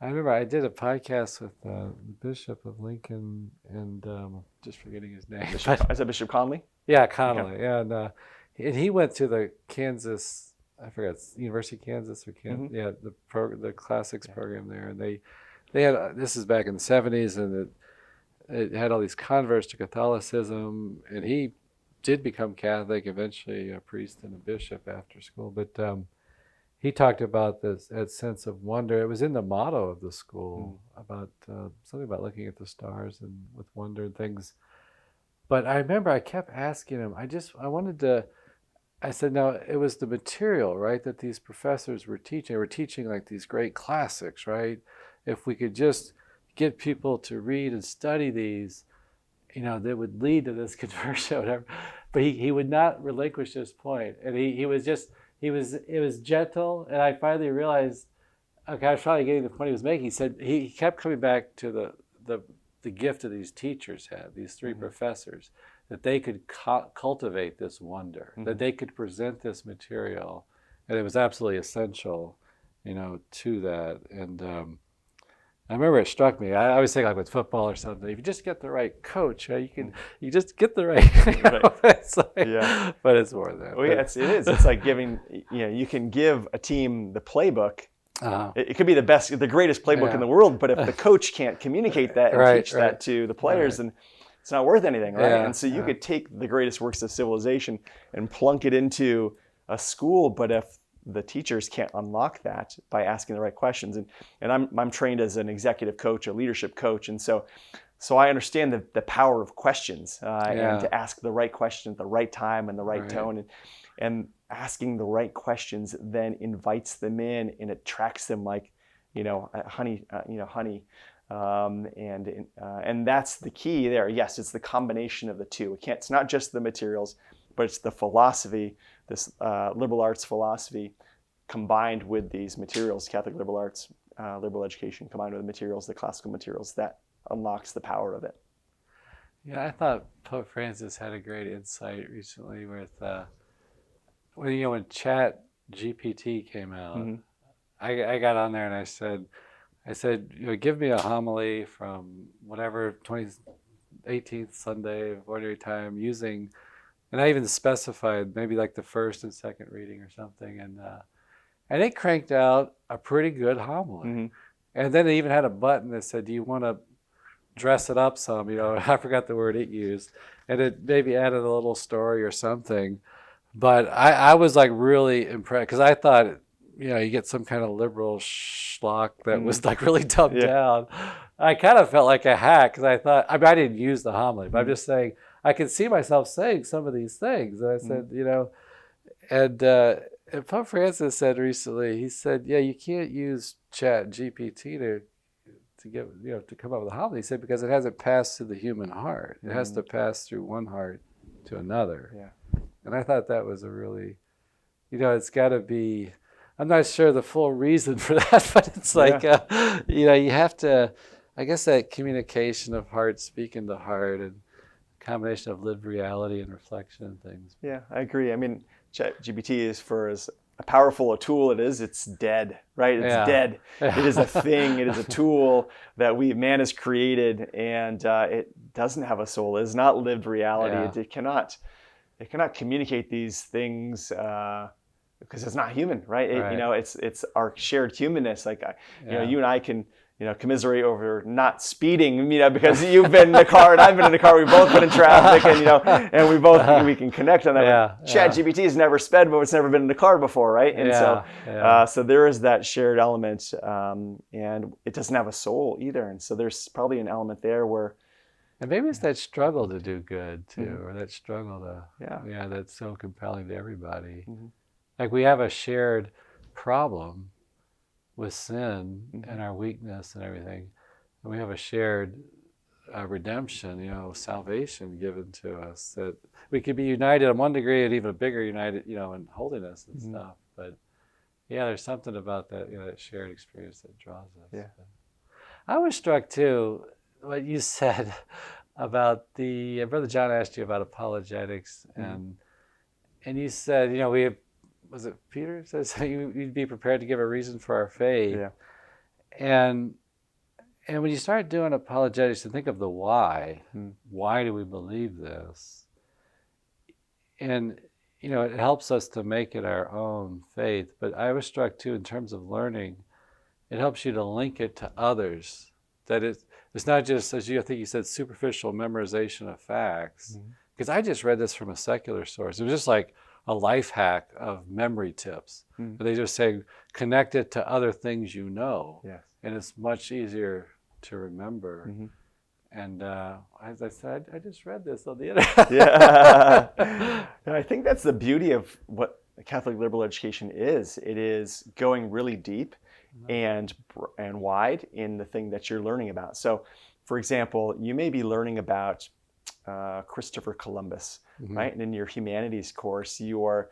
I remember I did a podcast with the Bishop of Lincoln, and just forgetting his name. Is that Bishop Conley? Yeah, Conley. Okay. And he went to the Kansas, I forget, University of Kansas or Kansas, the classics program there, and they had, this is back in the 70s, and it had all these converts to Catholicism, and he did become Catholic, eventually a priest and a bishop after school. But he talked about this that sense of wonder. It was in the motto of the school about something about looking at the stars and with wonder and things. But I remember I kept asking him. I wanted to. I said, no, it was the material, right, that these professors were teaching. They were teaching like these great classics, right? If we could just get people to read and study these, that would lead to this conversion or whatever. But he would not relinquish this point. And it was gentle. And I finally realized, okay, I was probably getting the point he was making. He said, he kept coming back to the gift that these teachers had, these three professors, that they could cultivate this wonder, that they could present this material. And it was absolutely essential, to that. And I remember it struck me. I always think like with football or something, if you just get the right coach, you just get the right. But it's more than that. Well, it is. It's like giving. You can give a team the playbook. It could be the greatest playbook in the world, but if the coach can't communicate that and teach that to the players, then it's not worth anything, right? And so you could take the greatest works of civilization and plunk it into a school, but if the teachers can't unlock that by asking the right questions, and I'm trained as an executive coach, a leadership coach, and so I understand the power of questions and to ask the right question at the right time and the right tone, and asking the right questions then invites them in and attracts them like honey. And that's the key there. Yes, it's the combination of the two. It's not just the materials, but it's the philosophy, this liberal arts philosophy combined with these materials, Catholic liberal arts, liberal education combined with the materials, the classical materials, that unlocks the power of it. Yeah, I thought Pope Francis had a great insight recently with when Chat GPT came out. I got on there and I said, give me a homily from whatever 18th Sunday of Ordinary Time using, and I even specified maybe like the first and second reading or something, and it cranked out a pretty good homily. And then it even had a button that said, do you want to dress it up some? I forgot the word it used, and it maybe added a little story or something. But I was like really impressed because I thought, you get some kind of liberal schlock that was like really dumbed down. I kind of felt like a hack because I thought, I didn't use the homily, but I'm just saying I could see myself saying some of these things. And I said, and Pope Francis said recently, he said, you can't use Chat GPT to get, to come up with a homily. He said, because it hasn't passed through the human heart. It has to pass through one heart to another. And I thought that was a really, it's got to be, I'm not sure the full reason for that, but it's like, you have to, I guess that communication of heart, speaking to heart, and combination of lived reality and reflection and things. Yeah, I agree. I mean, ChatGPT is for as powerful a tool it is, it's dead, right? It's dead. It is a thing. It is a tool that man has created, and it doesn't have a soul. It is not lived reality. It cannot communicate these things because it's not human, right? It's our shared humanness. Like you and I can commiserate over not speeding, because you've been in the car and I've been in the car. We've both been in traffic, and we can connect on that. ChatGPT has never sped, but it's never been in the car before, right? And so there is that shared element, and it doesn't have a soul either. And so there's probably an element there where. And maybe it's that struggle to do good too, or that struggle to, that's so compelling to everybody. Like we have a shared problem with sin and our weakness and everything. And we have a shared redemption, salvation given to us, that we could be united on one degree and even a bigger united, in holiness and stuff. But there's something about that, that shared experience that draws us. Yeah. I was struck too, what you said about Brother John asked you about apologetics, and you said, was it Peter says you'd be prepared to give a reason for our faith. And when you start doing apologetics and think of the why do we believe this? And it helps us to make it our own faith. But I was struck too, in terms of learning, it helps you to link it to others. That it's not just, as I think you said, superficial memorization of facts. Because I just read this from a secular source. It was just like, a life hack of memory tips. They just say connect it to other things you know, Yes. and it's much easier to remember. And as I said, I just read this on the internet. Yeah. And I think that's the beauty of what Catholic liberal education is. It is going really deep and wide in the thing that you're learning about. So, for example, you may be learning about Christopher Columbus, right? And in your humanities course, you're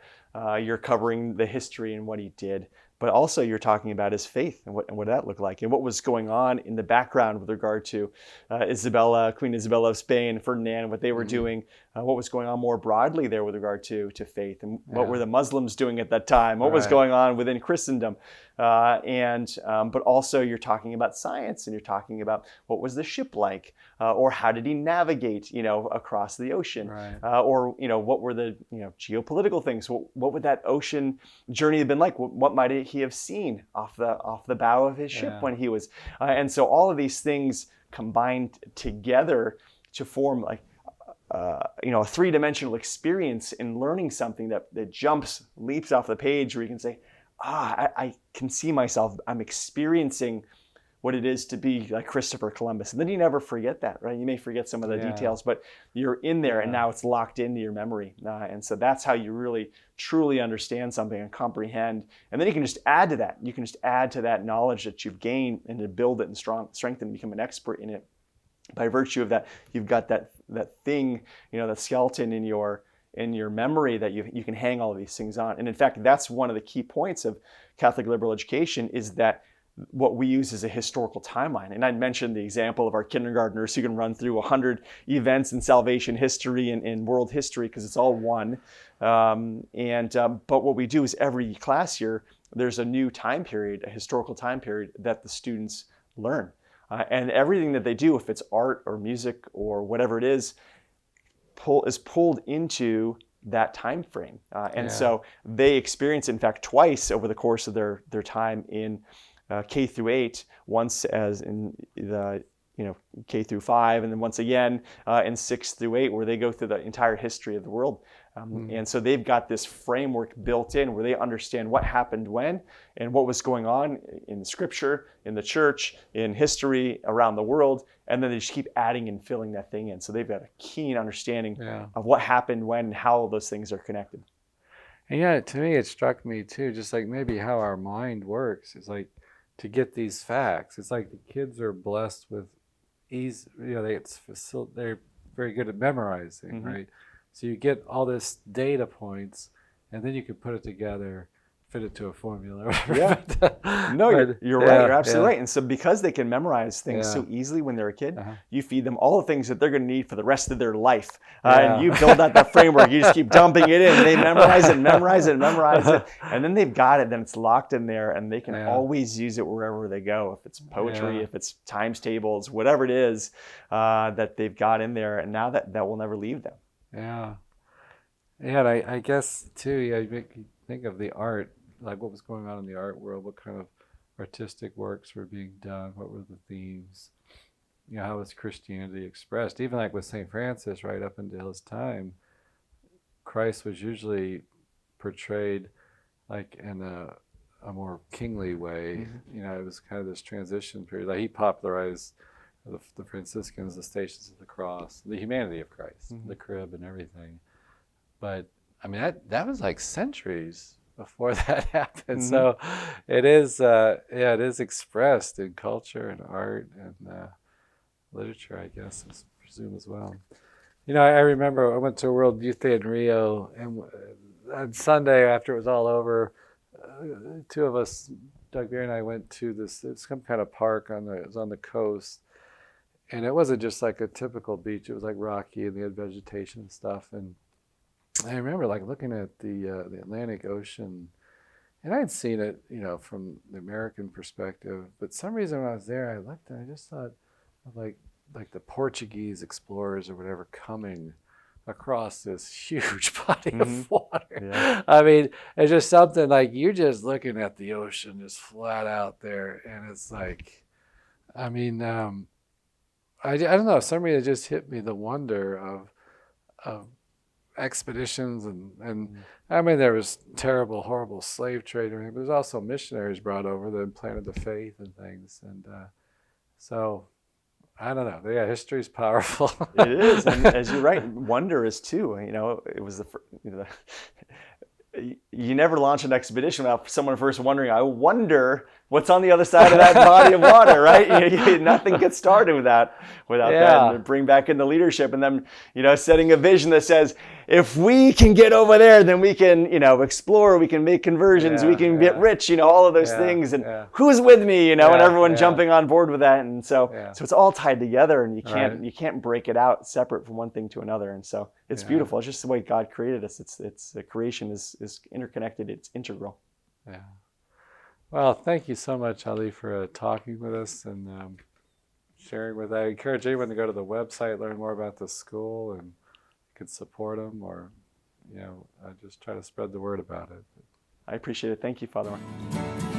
covering the history and what he did, but also you're talking about his faith and what that looked like and what was going on in the background with regard to Queen Isabella of Spain, Ferdinand, what they were doing, what was going on more broadly there with regard to faith, and what were the Muslims doing at that time, what was going on within Christendom, but also you're talking about science and you're talking about what was the ship like, or how did he navigate, across the ocean, or what were the geopolitical things, what would that ocean journey have been like, what might he have seen off the bow of his ship when he was, and so all of these things combined together to form like a three-dimensional experience in learning something that leaps off the page, where you can say, I can see myself, I'm experiencing what it is to be like Christopher Columbus. And then you never forget that, right? You may forget some of the details, but you're in there and now it's locked into your memory. And so that's how you really, truly understand something and comprehend. And then you can just add to that. You can just add to that knowledge that you've gained and to build it and strengthen and become an expert in it. By virtue of that, you've got that thing, that skeleton in your memory that you can hang all of these things on. And in fact, that's one of the key points of Catholic liberal education, is that what we use is a historical timeline. And I mentioned the example of our kindergartners who can run through 100 events in salvation history and world history, because it's all one. But what we do is every class year, there's a new time period, a historical time period that the students learn. And everything that they do, if it's art or music or whatever it is pulled into that time frame. So they experience, in fact, twice over the course of their time in K through 8, once as in the K through 5, and then once again in 6 through 8, where they go through the entire history of the world. And so they've got this framework built in where they understand what happened when and what was going on in Scripture, in the church, in history around the world, and then they just keep adding and filling that thing in. So they've got a keen understanding of what happened when and how all those things are connected. And to me, it struck me too, just like maybe how our mind works. It's like, to get these facts, it's like the kids are blessed with ease. They're very good at memorizing, right? So you get all this data points, and then you can put it together, fit it to a formula. You're right. You're absolutely right. And so because they can memorize things so easily when they're a kid, you feed them all the things that they're going to need for the rest of their life. And you build out that framework. You just keep dumping it in. They memorize it. And then they've got it. Then it's locked in there, and they can always use it wherever they go. If it's poetry, if it's times tables, whatever it is that they've got in there. And now that will never leave them. Yeah. And I guess, too, you make you think of the art, like what was going on in the art world, what kind of artistic works were being done, what were the themes, how was Christianity expressed? Even like with St. Francis, right up until his time, Christ was usually portrayed like in a more kingly way. It was kind of this transition period. Like he popularized the Franciscans, the Stations of the Cross, the humanity of Christ, the crib and everything. But I mean, that was like centuries before that happened. So it is expressed in culture and art and literature, I guess, I presume as well. I remember I went to a World Youth Day in Rio, and on Sunday after it was all over, two of us, Doug Beer and I, went to it's some kind of park it was on the coast. And it wasn't just like a typical beach. It was like rocky, and they had vegetation and stuff. And I remember like looking at the Atlantic Ocean, and I'd seen it, from the American perspective. But some reason when I was there, I looked and I just thought of like the Portuguese explorers or whatever coming across this huge body of water. I mean, it's just something like you're just looking at the ocean just flat out there, and it's like, I mean, I don't know. For some reason, it just hit me, the wonder of expeditions and I mean there was terrible, horrible slave trade and everything, but there's also missionaries brought over that planted the faith and things. And so I don't know. Yeah, history's powerful. It is, and as you're right, wonder is too. It was you never launch an expedition without someone first wondering, I wonder what's on the other side of that body of water, right? Nothing gets started without that. And bring back in the leadership, and then setting a vision that says, if we can get over there, then we can explore, we can make conversions, we can get rich, all of those things. And who's with me, and everyone jumping on board with that. And so it's all tied together, and you can't break it out separate from one thing to another. And so it's beautiful. It's just the way God created us. It's creation is interconnected. It's integral. Yeah. Well, thank you so much, Ali, for talking with us and sharing with us. I encourage anyone to go to the website, learn more about the school, and you can support them or, just try to spread the word about it. I appreciate it. Thank you, Father Mark.